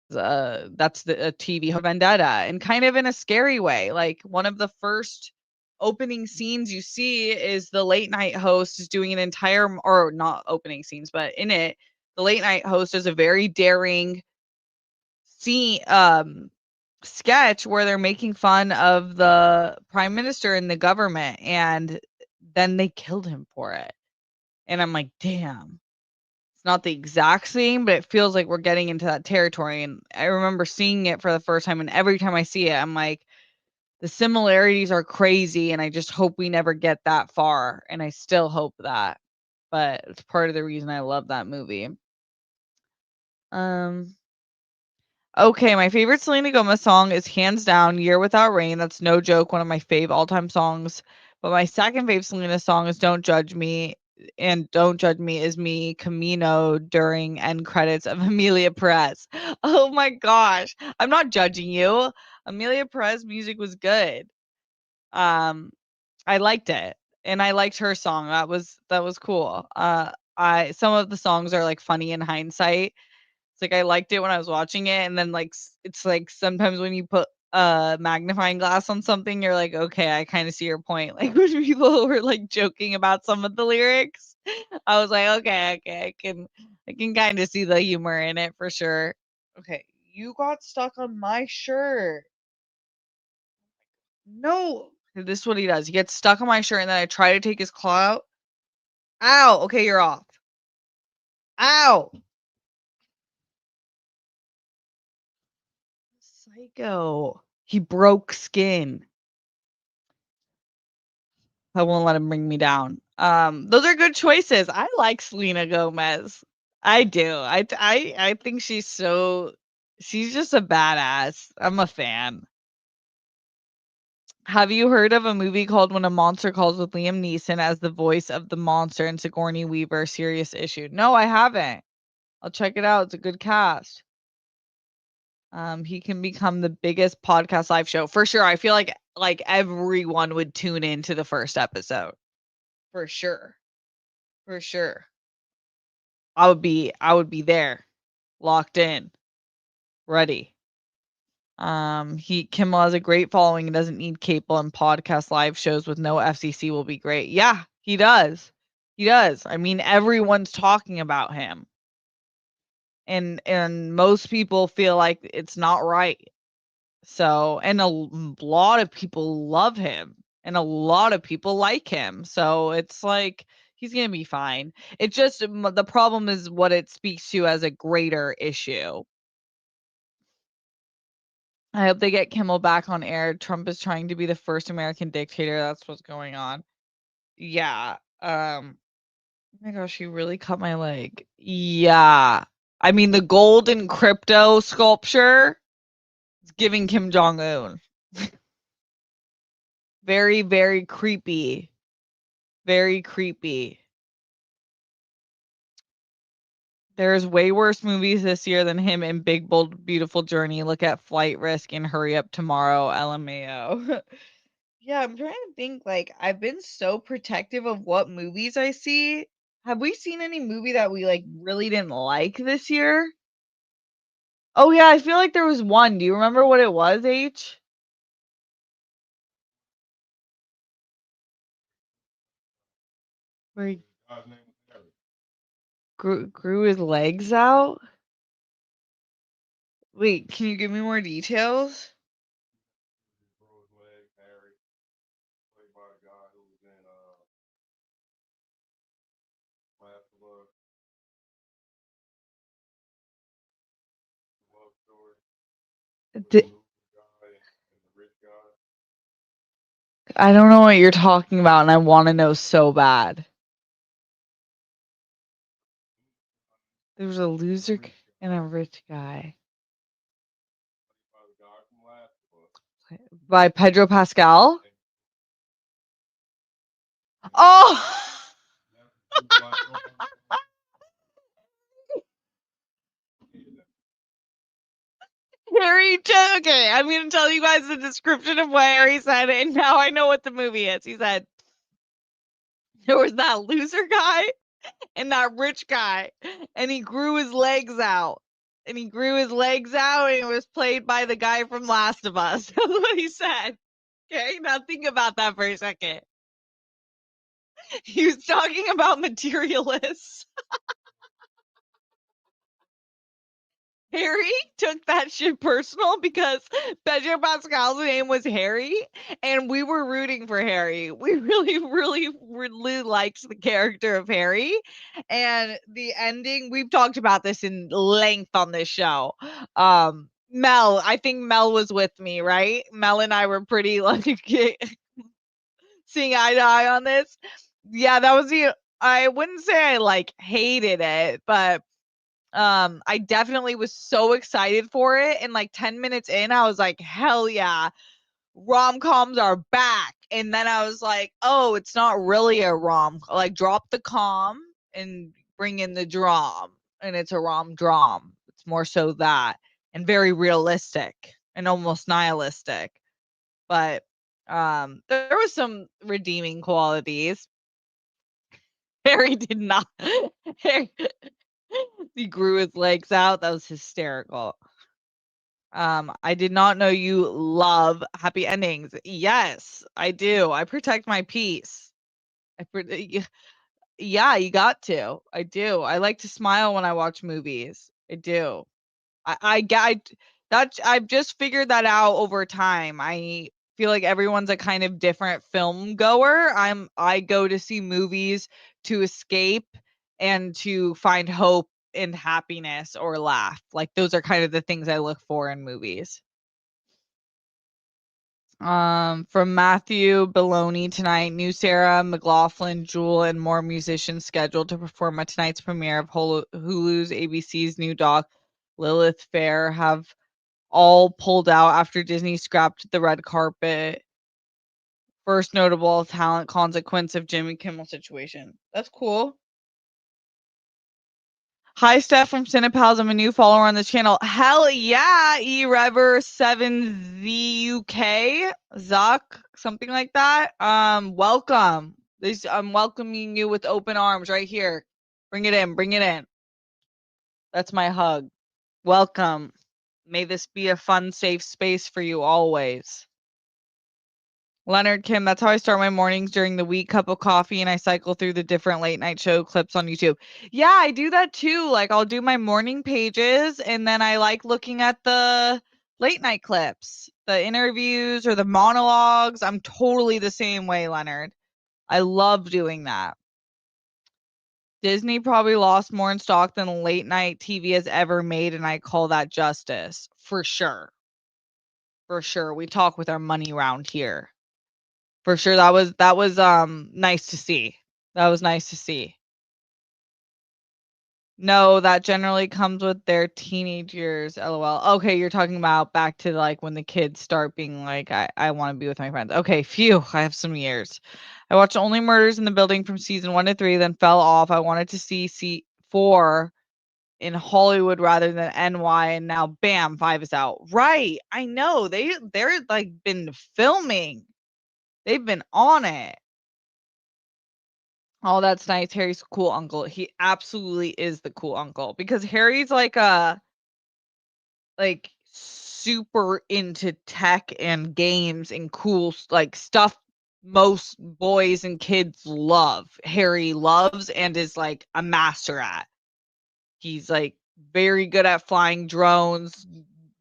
that's the a TV vendetta and kind of in a scary way. Like one of the first opening scenes you see is the late night host is doing an entire or not opening scenes, but in it, the late night host is a very daring scene sketch where they're making fun of the prime minister and the government and then they killed him for it. And I'm like, "Damn." It's not the exact same, but it feels like we're getting into that territory, and I remember seeing it for the first time, and every time I see it, I'm like, the similarities are crazy, and I just hope we never get that far, and I still hope that, but it's part of the reason I love that movie. Um, okay, my favorite Selena Gomez song is hands down "Year Without Rain." That's no joke, one of my fave all-time songs, but my second fave Selena song is "Don't Judge Me." and Don't Judge Me is me Camino during end credits of Amelia Perez. Oh my gosh. I'm not judging you. Amelia Perez music was good. Um, I liked it, and I liked her song. That was cool. I some of the songs are like funny in hindsight. It's like I liked it when I was watching it, and then like it's like sometimes when you put a magnifying glass on something, you're like, okay, I kind of see your point. Like when people were like joking about some of the lyrics, I was like, okay, I can kind of see the humor in it for sure. Okay, you got stuck on my shirt. No. This is what he does. He gets stuck on my shirt and then I try to take his claw out. Ow! Okay, you're off. Ow! Psycho. He broke skin. I won't let him bring me down. Those are good choices. I like Selena Gomez. I do. I think she's just a badass. I'm a fan. Have you heard of a movie called When a Monster Calls with Liam Neeson as the voice of the monster and Sigourney Weaver? Serious Issue. No, I haven't. I'll check it out. It's a good cast. He can become the biggest podcast live show for sure. I feel like everyone would tune in to the first episode for sure, for sure. I would be there, locked in, ready. He Kimmel has a great following and doesn't need cable, and podcast live shows with no FCC will be great. Yeah, he does. He does. I mean, everyone's talking about him, and most people feel like it's not right. So, and lot of people love him and a lot of people like him. So it's like he's going to be fine. It just the problem is what it speaks to as a greater issue. I hope they get Kimmel back on air. Trump is trying to be the first American dictator. That's what's going on. Yeah. Oh my gosh, he really cut my leg. Yeah. I mean, the golden crypto sculpture is giving Kim Jong Un. Very, very creepy. Very creepy. There's way worse movies this year than him in Big Bold Beautiful Journey. Look at Flight Risk and Hurry Up Tomorrow, LMAO. Yeah, I'm trying to think, like, I've been so protective of what movies I see. Have we seen any movie that we, like, really didn't like this year? Oh, yeah, I feel like there was one. Do you remember what it was, H? Where he grew his legs out? Wait, can you give me more details? Di I don't know what you're talking about, and I wanna know so bad. There was a loser and a rich guy. By Pedro Pascal? Oh! Harry okay, I'm gonna tell you guys the description of what Harry said, and now I know what the movie is. He said, there was that loser guy and that rich guy, and he grew his legs out. And he grew his legs out, and it was played by the guy from Last of Us. That's what he said. Okay, now think about that for a second. He was talking about materialists. Harry took that shit personal because Pedro Pascal's name was Harry, and we were rooting for Harry. We really liked the character of Harry, and the ending. We've talked about this in length on this show. Mel, I think Mel was with me, right? Mel and I were pretty like seeing eye to eye on this. Yeah, that was the. I wouldn't say I like hated it, but I definitely was so excited for it, and like 10 minutes in, I was like, "Hell yeah, rom-coms are back." and then I was like, "Oh, it's not really a rom." Like, drop the com and bring in the dram, and it's a rom-dram. It's more so that, and very realistic and almost nihilistic. But, there was some redeeming qualities. Harry did not. Harry he grew his legs out. That was hysterical. I did not know you love happy endings. Yes, I do. I protect my peace. Yeah, you got to. I do. I like to smile when I watch movies. I do. I get that I've just figured that out over time. I feel like everyone's a kind of different film goer. I go to see movies to escape and to find hope and happiness or laugh. Like those are kind of the things I look for in movies. From Matthew Baloney tonight, new Sarah McLaughlin, Jewel, and more musicians scheduled to perform at tonight's premiere of Hulu's ABC's new doc, Lilith Fair, have all pulled out after Disney scrapped the red carpet. First notable talent consequence of Jimmy Kimmel situation. That's cool. Hi, Steph from Cinepals. I'm a new follower on the channel. Hell yeah, eRever7ZUK, Zuck, something like that. Welcome. I'm welcoming you with open arms right here. Bring it in. Bring it in. That's my hug. Welcome. May this be a fun, safe space for you always. Leonard Kim, that's how I start my mornings during the week. Cup of coffee, and I cycle through the different late night show clips on YouTube. Yeah, I do that too. Like, I'll do my morning pages, and then I like looking at the late night clips, the interviews or the monologues. I'm totally the same way, Leonard. I love doing that. Disney probably lost more in stock than late night TV has ever made, and I call that justice. For sure. For sure. We talk with our money around here. For sure, that was nice to see. That was nice to see. No, that generally comes with their teenage years, LOL. Okay, you're talking about back to, like, when the kids start being like, "I wanna be with my friends." Okay, phew, I have some years. I watched Only Murders in the Building from season 1 to 3, then fell off. I wanted to see 4 in Hollywood rather than NY, and now bam, 5 is out. Right, I know, they're, like, been filming. They've been on it. Oh, that's nice. Harry's a cool uncle. He absolutely is the cool uncle because Harry's like super into tech and games and cool like stuff most boys and kids love. Harry loves and is like a master at. He's like very good at flying drones,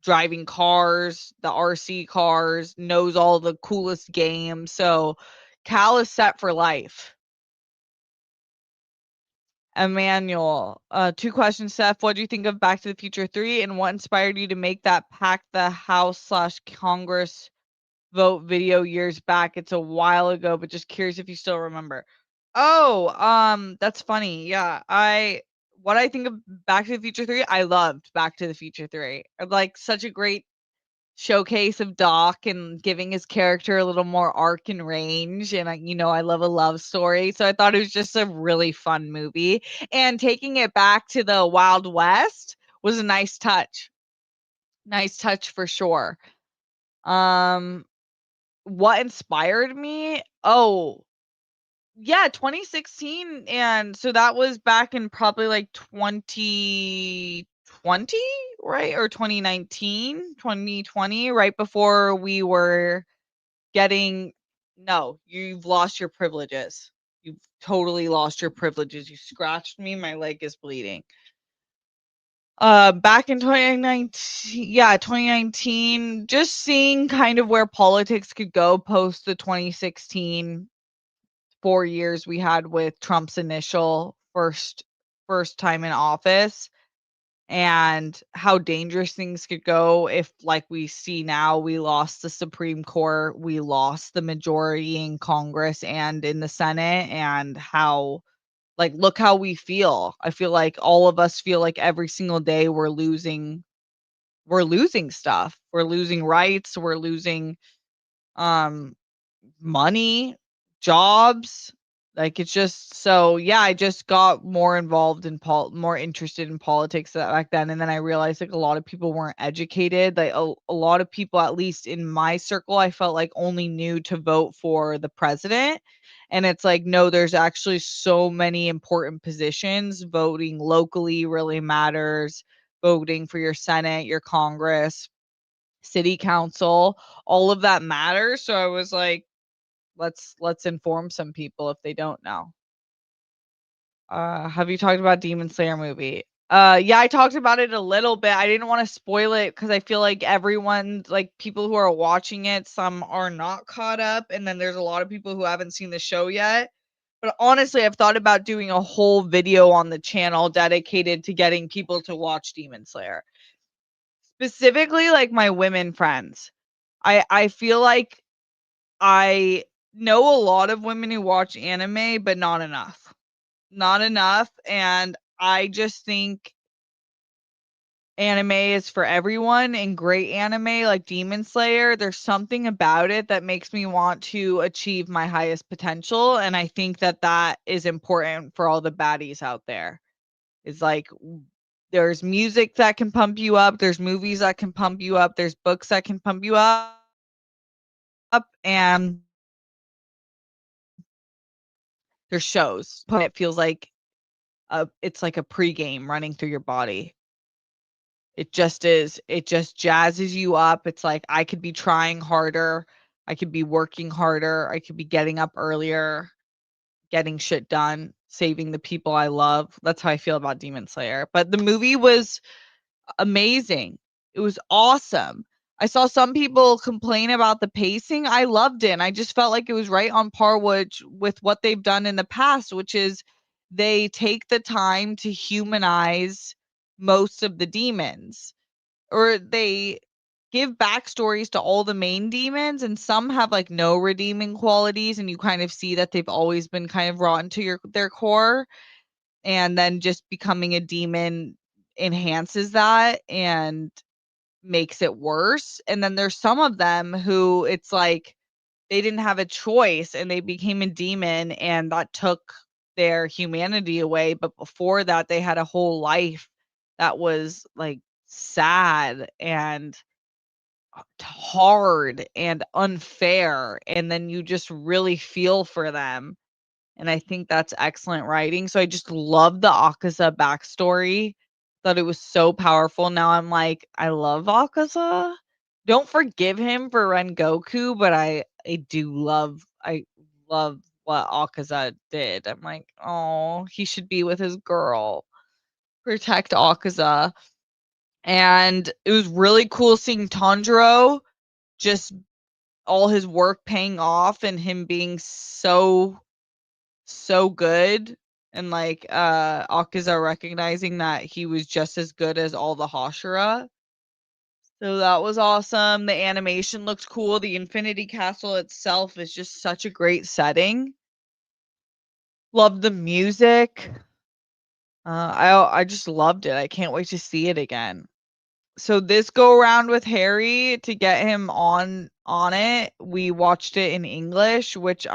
driving cars, the RC cars, knows all the coolest games. So Cal is set for life. Emmanuel, 2 questions, Seth. What do you think of Back to the Future 3, and what inspired you to make that pack the House/Congress vote video years back? It's a while ago, but just curious if you still remember. Oh, that's funny. Yeah, what I think of Back to the Future 3, I loved Back to the Future 3. Like such a great showcase of Doc and giving his character a little more arc and range. And I love a love story. So I thought it was just a really fun movie. And taking it back to the Wild West was a nice touch. Nice touch for sure. Um, what inspired me? Oh, yeah, 2016. And so that was back in probably like 2020, right? Or 2019, 2020, right before we were getting no, you've lost your privileges. You've totally lost your privileges. You scratched me, my leg is bleeding. Back in 2019, yeah, 2019, just seeing kind of where politics could go post the 2016 4 years we had with Trump's initial first time in office and how dangerous things could go if, like we see now, we lost the Supreme Court, we lost the majority in Congress and in the Senate, and how, like, look how we feel. I feel like all of us feel like every single day we're losing stuff. We're losing rights, we're losing um money, jobs. Like it's just so yeah, I just got more involved in more interested in politics back then, and then I realized like a lot of people weren't educated. Like a lot of people, at least in my circle, I felt like only knew to vote for the president. And it's like, no, there's actually so many important positions. Voting locally really matters. Voting for your Senate, your Congress, city council, all of that matters. So I was like, let's inform some people if they don't know. Have you talked about Demon Slayer movie? Yeah, I talked about it a little bit. I didn't want to spoil it because I feel like everyone, like people who are watching it, some are not caught up, and then there's a lot of people who haven't seen the show yet. But honestly, I've thought about doing a whole video on the channel dedicated to getting people to watch Demon Slayer. Specifically, like my women friends. I feel like I know a lot of women who watch anime, but not enough. Not enough, and I just think anime is for everyone, and great anime like Demon Slayer, there's something about it that makes me want to achieve my highest potential, and I think that that is important for all the baddies out there. It's like there's music that can pump you up, there's movies that can pump you up, there's books that can pump you up, and there's shows. It feels like it's like a pregame running through your body. It just is. It just jazzes you up. It's like I could be trying harder. I could be working harder. I could be getting up earlier, getting shit done, saving the people I love. That's how I feel about Demon Slayer. But the movie was amazing. It was awesome. I saw some people complain about the pacing. I loved it. And I just felt like it was right on par with what they've done in the past, which is they take the time to humanize most of the demons, or they give backstories to all the main demons, and some have like no redeeming qualities, and you kind of see that they've always been kind of rotten to their core, and then just becoming a demon enhances that and makes it worse. And then there's some of them who it's like they didn't have a choice and they became a demon, and that took their humanity away, but before that they had a whole life that was like sad and hard and unfair, and then you just really feel for them, and I think that's excellent writing. So I just love the Akaza backstory. Thought it was so powerful. Now I'm like, I love Akaza. Don't forgive him for Rengoku, but I love what Akaza did. I'm like, oh, he should be with his girl. Protect Akaza. And it was really cool seeing Tanjiro just all his work paying off and him being so good, and like Akaza recognizing that he was just as good as all the Hashira. So that was awesome. The animation looked cool. The Infinity Castle itself is just such a great setting. Love the music. I just loved it. I can't wait to see it again. So this go around with Harry, to get him on it, we watched it in English, which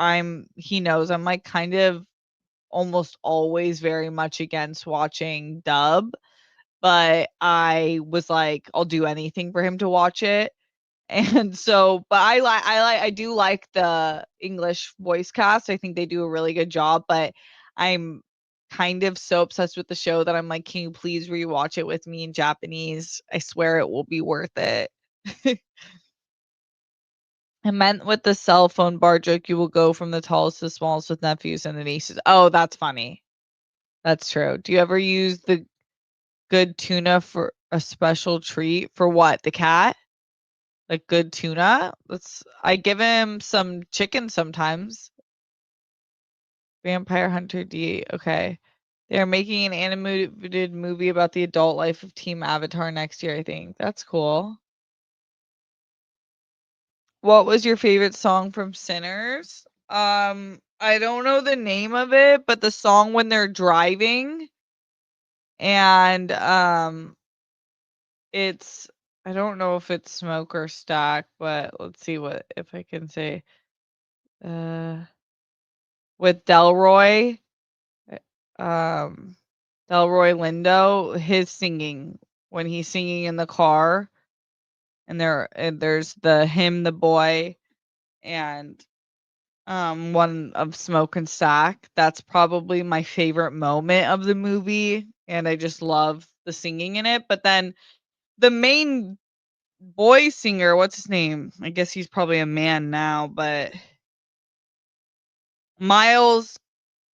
he knows I'm like kind of almost always very much against watching dub, but I was like, I'll do anything for him to watch it. And so, but I do like the English voice cast. I think they do a really good job, but I'm kind of so obsessed with the show that I'm like, can you please rewatch it with me in Japanese? I swear it will be worth it. I meant with the cell phone bar joke, you will go from the tallest to the smallest with nephews and the nieces. Oh, that's funny. That's true. Do you ever use the good tuna for a special treat? For what? The cat? Like good tuna? I give him some chicken sometimes. Vampire Hunter D. Okay. They're making an animated movie about the adult life of Team Avatar next year, I think. That's cool. What was your favorite song from Sinners? I don't know the name of it, but the song when they're driving, and it's I don't know if it's Smoke or Stack, but let's see what if I can say. Uh, with Delroy, um, Delroy Lindo, his singing when he's singing in the car, and there's the boy, and one of Smoke and Stack. That's probably my favorite moment of the movie, and I just love the singing in it. But then the main boy singer, what's his name? I guess he's probably a man now, but Miles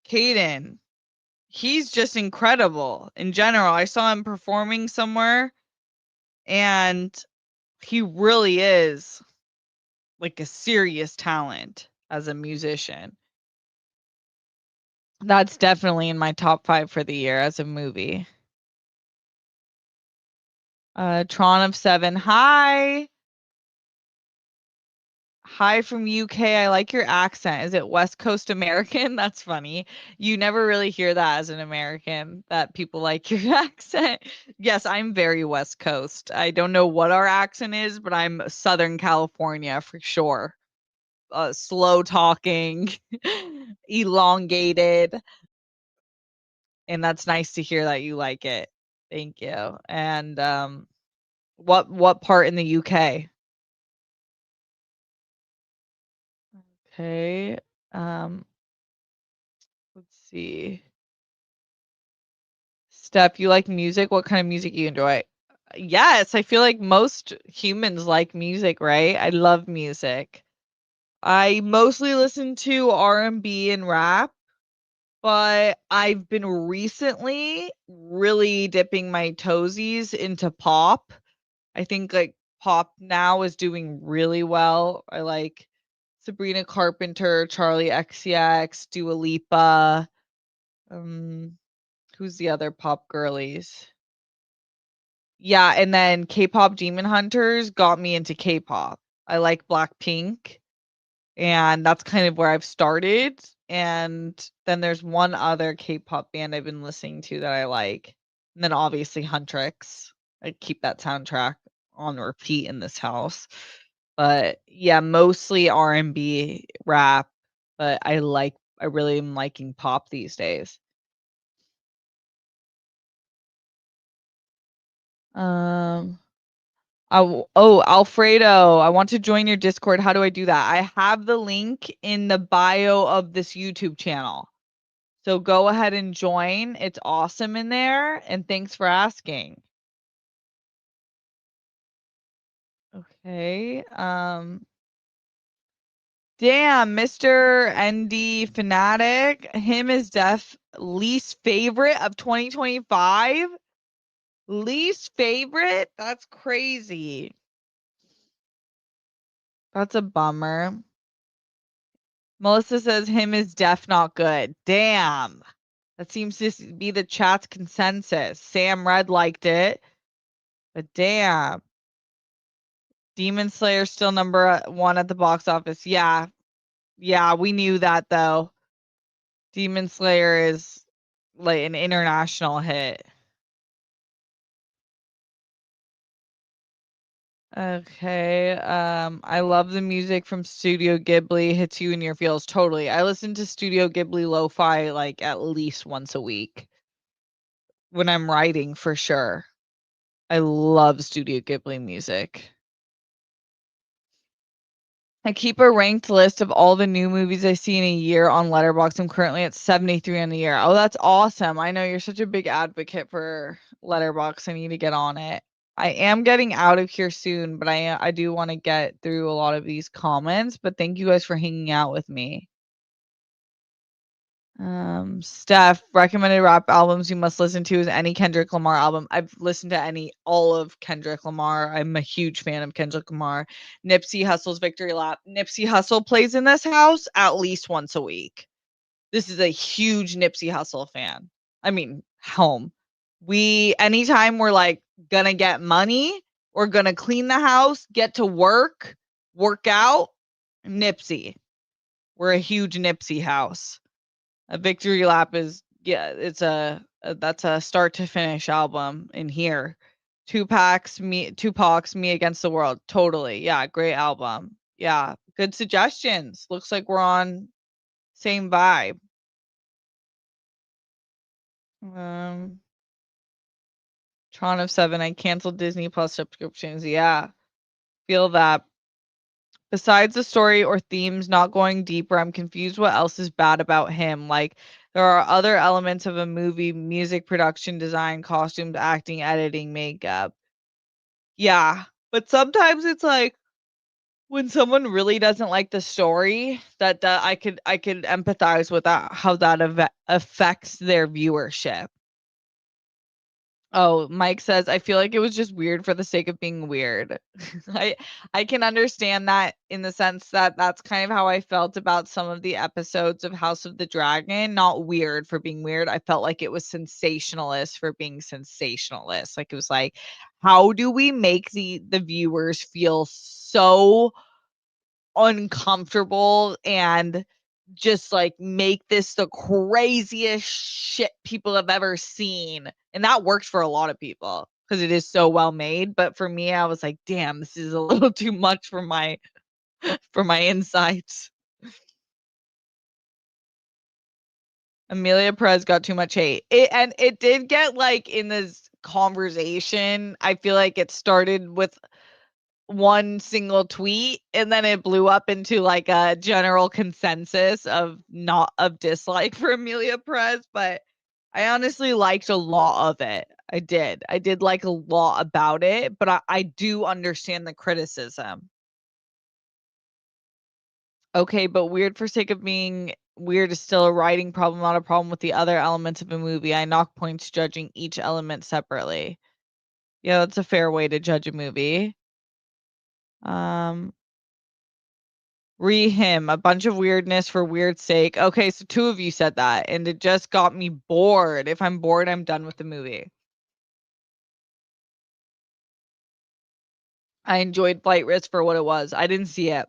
Caden. He's just incredible in general. I saw him performing somewhere, and he really is like a serious talent as a musician. That's definitely in my top 5 for the year as a movie. Tron of Seven. Hi. Hi from UK. I like your accent. Is it West Coast American? That's funny. You never really hear that as an American, that people like your accent. Yes, I'm very West Coast. I don't know what our accent is, but I'm Southern California for sure. Slow talking, elongated, and that's nice to hear that you like it. Thank you. And what part in the UK? Okay. Um, let's see. Steph, you like music? What kind of music you enjoy? Yes, I feel like most humans like music, right? I love music. I mostly listen to R&B and rap, but I've been recently really dipping my toesies into pop. I think like pop now is doing really well. I like Sabrina Carpenter, Charlie XCX, Dua Lipa. Um, who's the other pop girlies? Yeah, and then K-pop Demon Hunters got me into K-pop. I like Blackpink, and that's kind of where I've started. And then there's one other K-pop band I've been listening to that I like. And then obviously Huntrix. I keep that soundtrack on repeat in this house. But yeah, mostly R&B, rap, but I really am liking pop these days. Um Alfredo, I want to join your Discord. How do I do that? I have the link in the bio of this YouTube channel. So go ahead and join. It's awesome in there. And thanks for asking. Okay. Damn, Mr. ND Fanatic. Him is Def least favorite of 2025. Least favorite? That's crazy. That's a bummer. Melissa says him is Def not good. Damn. That seems to be the chat's consensus. Sam Red liked it, but damn. Demon Slayer still number 1 at the box office. Yeah. Yeah, we knew that though. Demon Slayer is like an international hit. Okay. I love the music from Studio Ghibli. Hits you in your feels totally. I listen to Studio Ghibli lo-fi like at least once a week when I'm writing for sure. I love Studio Ghibli music. I keep a ranked list of all the new movies I see in a year on Letterboxd. I'm currently at 73 on the year. Oh, that's awesome. I know you're such a big advocate for Letterboxd. I need to get on it. I am getting out of here soon, but I do want to get through a lot of these comments, but thank you guys for hanging out with me. Steph, recommended rap albums you must listen to is any Kendrick Lamar album. I've listened to all of Kendrick Lamar. I'm a huge fan of Kendrick Lamar. Nipsey Hussle's Victory Lap. Nipsey Hussle plays in this house at least once a week. This is a huge Nipsey Hussle fan. I mean, home. Anytime we're like gonna get money, we're gonna clean the house, get to work out, Nipsey. We're a huge Nipsey house. A Victory Lap is it's that's a start to finish album in here. Tupac's Me Against the World. Totally. Yeah, great album. Yeah. Good suggestions. Looks like we're on same vibe. Um, Tron of 7, I canceled Disney Plus subscriptions. Yeah, feel that. Besides the story or themes not going deeper, I'm confused what else is bad about him. Like, there are other elements of a movie, music, production, design, costumes, acting, editing, makeup. Yeah, but sometimes it's like when someone really doesn't like the story, that I could empathize with that, how that affects their viewership. Oh, Mike says, "I feel like it was just weird for the sake of being weird." I I can understand that in the sense that that's kind of how I felt about some of the episodes of House of the Dragon, not weird for being weird. I felt like it was sensationalist for being sensationalist. Like, it was like, how do we make the viewers feel so uncomfortable and just like make this the craziest shit people have ever seen. And that works for a lot of people because it is so well made. But for me, I was like, damn, this is a little too much for my insights. Amelia Perez got too much hate. It did get like in this conversation. I feel like it started with one single tweet and then it blew up into like a general consensus of not of dislike for Amelia Perez, but I honestly liked a lot of it. I did. I did like a lot about it, but I do understand the criticism. Okay, but weird for sake of being weird is still a writing problem, not a problem with the other elements of a movie. I knock points judging each element separately. Yeah, that's a fair way to judge a movie. Um, him, a bunch of weirdness for weird sake. Okay, so 2 of you said that, and it just got me bored. If I'm bored, I'm done with the movie. I enjoyed Flight Risk for what it was. I didn't see it.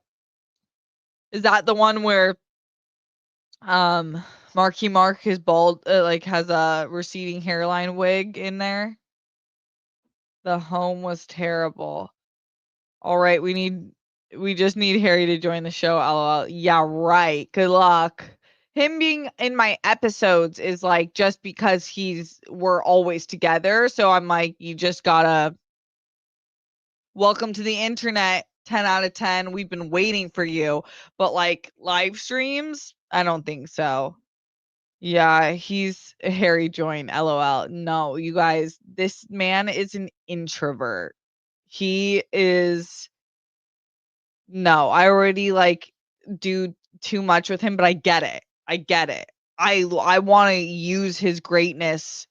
Is that the one where, um, Marky Mark is bald, like, has a receding hairline wig in there? The home was terrible. Alright, we just need Harry to join the show, LOL. Yeah, right. Good luck. Him being in my episodes is like just because we're always together. So I'm like, you just gotta welcome to the internet. 10 out of 10. We've been waiting for you. But like live streams, I don't think so. Yeah, he's Harry join, LOL. No, you guys, this man is an introvert. He is No, I already, like, do too much with him, but I get it. I get it. I wanna use his greatness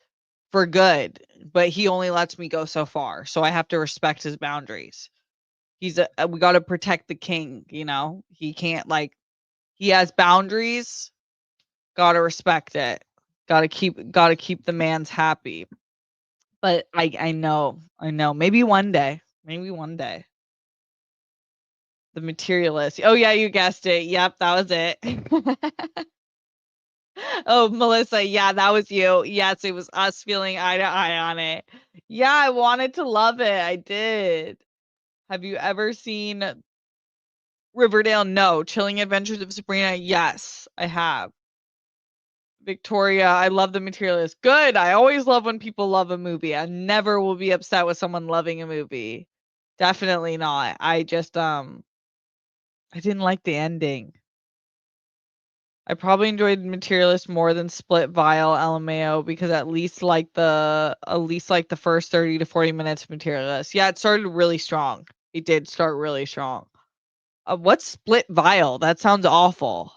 for good, but he only lets me go so far, so I have to respect his boundaries. We gotta protect the king, you know? He can't, like he has boundaries, gotta respect it. Gotta keep the man's happy. But I know. Maybe one day. The Materialist. Oh, yeah, you guessed it. Yep, that was it. Oh, Melissa, yeah, that was you. Yes, it was us feeling eye to eye on it. Yeah, I wanted to love it. I did. Have you ever seen Riverdale? No. Chilling Adventures of Sabrina? Yes, I have. Victoria, I love The Materialist. Good. I always love when people love a movie. I never will be upset with someone loving a movie. Definitely not. I didn't like the ending. I probably enjoyed Materialist more than Split Vial LMAO because at least like the first 30 to 40 minutes of Materialist. Yeah, it started really strong. It did start really strong. What's Split Vial? That sounds awful.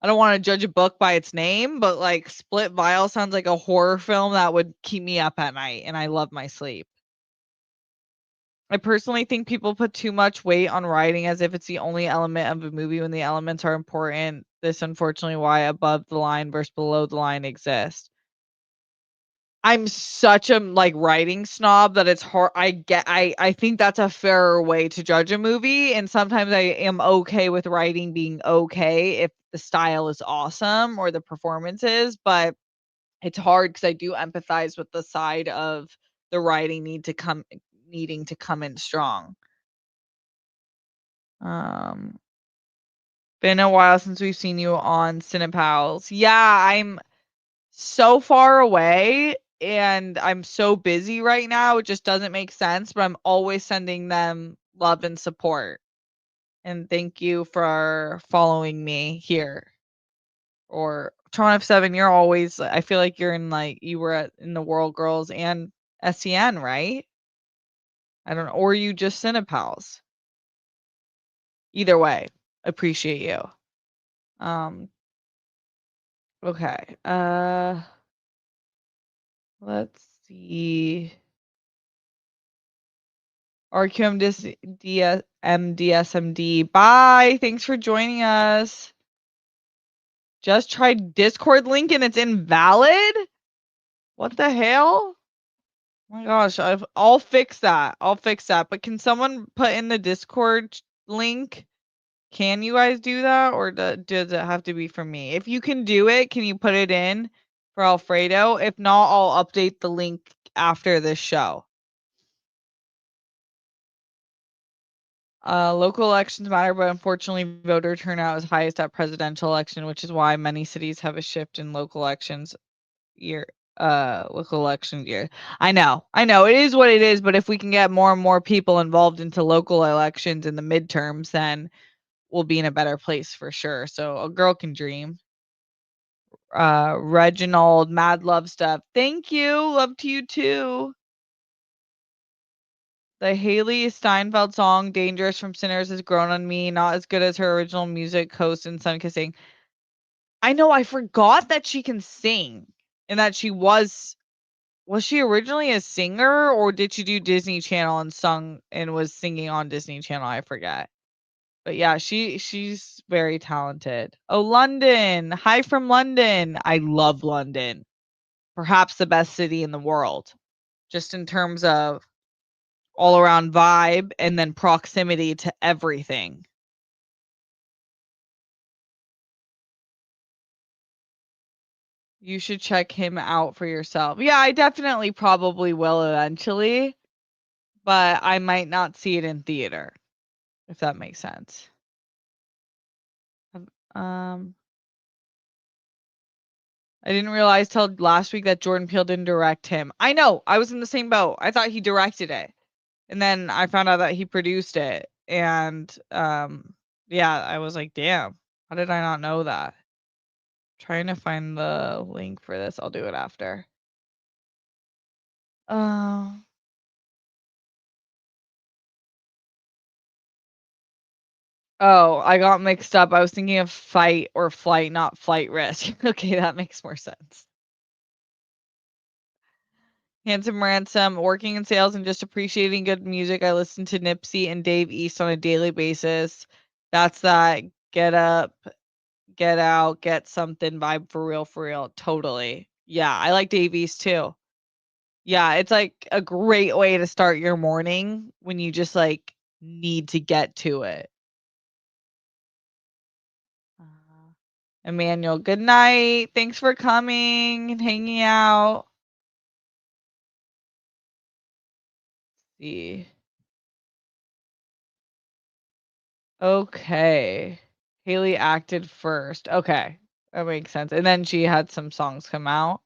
I don't want to judge a book by its name, but like Split Vial sounds like a horror film that would keep me up at night, and I love my sleep. I personally think people put too much weight on writing as if it's the only element of a movie when the elements are important. This unfortunately why above the line versus below the line exists. I'm such a like writing snob that it's hard. I think that's a fairer way to judge a movie, and sometimes I am okay with writing being okay if the style is awesome or the performance is, but it's hard because I do empathize with the side of the writing needing to come in strong. Um Been a while since we've seen you on Cinepals. Yeah, I'm so far away and I'm so busy right now. It just doesn't make sense, but I'm always sending them love and support. And thank you for following me here. Or Tron F7, you're always, I feel like you're in like, you were in the World Girls and SEN, right? I don't know. Or you just Cinepals. Either way, appreciate you. Um, okay. Let's see. RQMDSMD. Bye. Thanks for joining us. Just tried Discord link and it's invalid? What the hell? Oh my gosh, I'll fix that. I'll fix that. But can someone put in the Discord link? Can you guys do that or does it have to be from me? If you can do it, can you put it in for Alfredo? If not, I'll update the link after this show. Local elections matter, but unfortunately, voter turnout is highest at presidential election, which is why many cities have a shift in local elections year. Local election year. I know, it is what it is. But if we can get more and more people involved into local elections in the midterms, then we'll be in a better place for sure. So a girl can dream. Reginald, mad love stuff. Thank you. Love to you too. The Haley Steinfeld song "Dangerous" from Sinners has grown on me. Not as good as her original music, Coast and Sun Kissing. I know, I forgot that she can sing and that she was she originally a singer or did she do Disney Channel and sung and was singing on Disney Channel? I forget. But yeah, she's very talented. Oh, London. Hi from London. I love London. Perhaps the best city in the world. Just in terms of all around vibe and then proximity to everything. You should check him out for yourself. Yeah, I definitely probably will eventually, but I might not see it in theater, if that makes sense. Um, I didn't realize till last week that Jordan Peele didn't direct him. I know, I was in the same boat. I thought he directed it. And then I found out that he produced it. And yeah, I was like, damn, how did I not know that? Trying to find the link for this. I'll do it after. Uh, oh, I got mixed up. I was thinking of fight or flight, not flight risk. Okay, that makes more sense. Handsome Ransom, working in sales and just appreciating good music. I listen to Nipsey and Dave East on a daily basis. That's that get up, get out, get something vibe for real, for real. Totally. Yeah, I like Dave East too. Yeah, it's like a great way to start your morning when you just like need to get to it. Emmanuel, good night. Thanks for coming and hanging out. See. Okay. Haley acted first. Okay. That makes sense. And then she had some songs come out.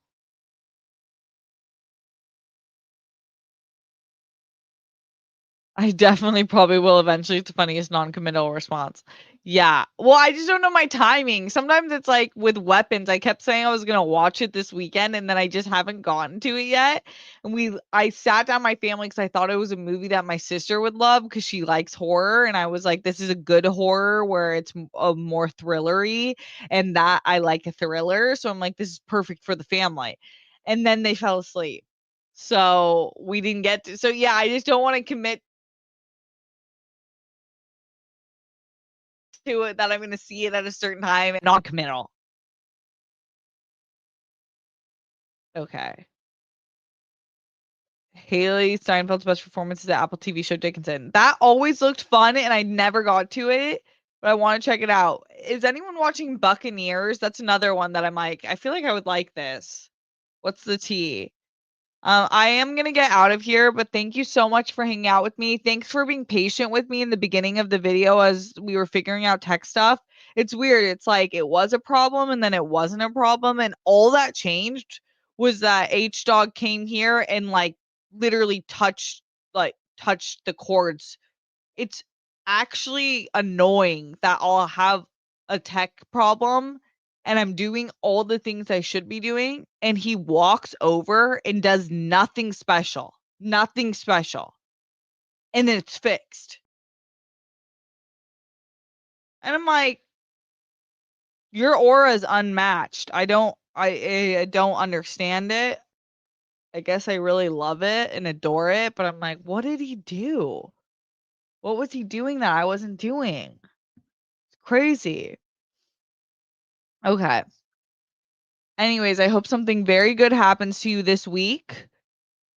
I definitely probably will eventually. It's the funniest non-committal response. Yeah. Well, I just don't know my timing. Sometimes it's like with weapons. I kept saying I was gonna watch it this weekend, and then I just haven't gotten to it yet. And I sat down my family because I thought it was a movie that my sister would love because she likes horror, and I was like, this is a good horror where it's a more thrillery, and that I like a thriller. So I'm like, this is perfect for the family. And then they fell asleep. So we didn't get to. So yeah, I just don't want to commit to it that I'm gonna see it at a certain time and non-committal. Okay. Haley Steinfeld's best performance is the Apple TV show Dickinson. That always looked fun and I never got to it, but I want to check it out. Is anyone watching Buccaneers? That's another one that I'm like, I feel like I would like this. What's the tea? I am gonna get out of here, but thank you so much for hanging out with me. Thanks for being patient with me in the beginning of the video as we were figuring out tech stuff. It's weird. It's like it was a problem and then it wasn't a problem, and all that changed was that H Dog came here and like literally touched the cords. It's actually annoying that I'll have a tech problem and I'm doing all the things I should be doing, and he walks over and does nothing special. Nothing special. And then it's fixed. And I'm like, your aura is unmatched. I don't understand it. I guess I really love it and adore it, but I'm like, what did he do? What was he doing that I wasn't doing? It's crazy. Okay. Anyways, I hope something very good happens to you this week.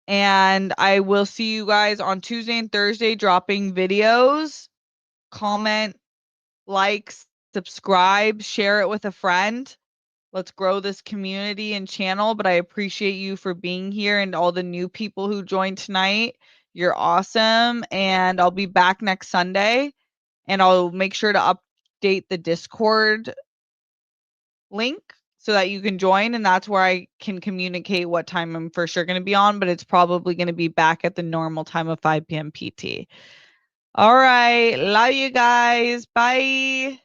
And I will see you guys on Tuesday and Thursday dropping videos. Comment, like, subscribe, share it with a friend. Let's grow this community and channel. But I appreciate you for being here and all the new people who joined tonight. You're awesome. And I'll be back next Sunday. And I'll make sure to update the Discord link so that you can join, and that's where I can communicate what time I'm for sure going to be on, but it's probably going to be back at the normal time of 5 p.m. PT. All right. Love you guys. Bye.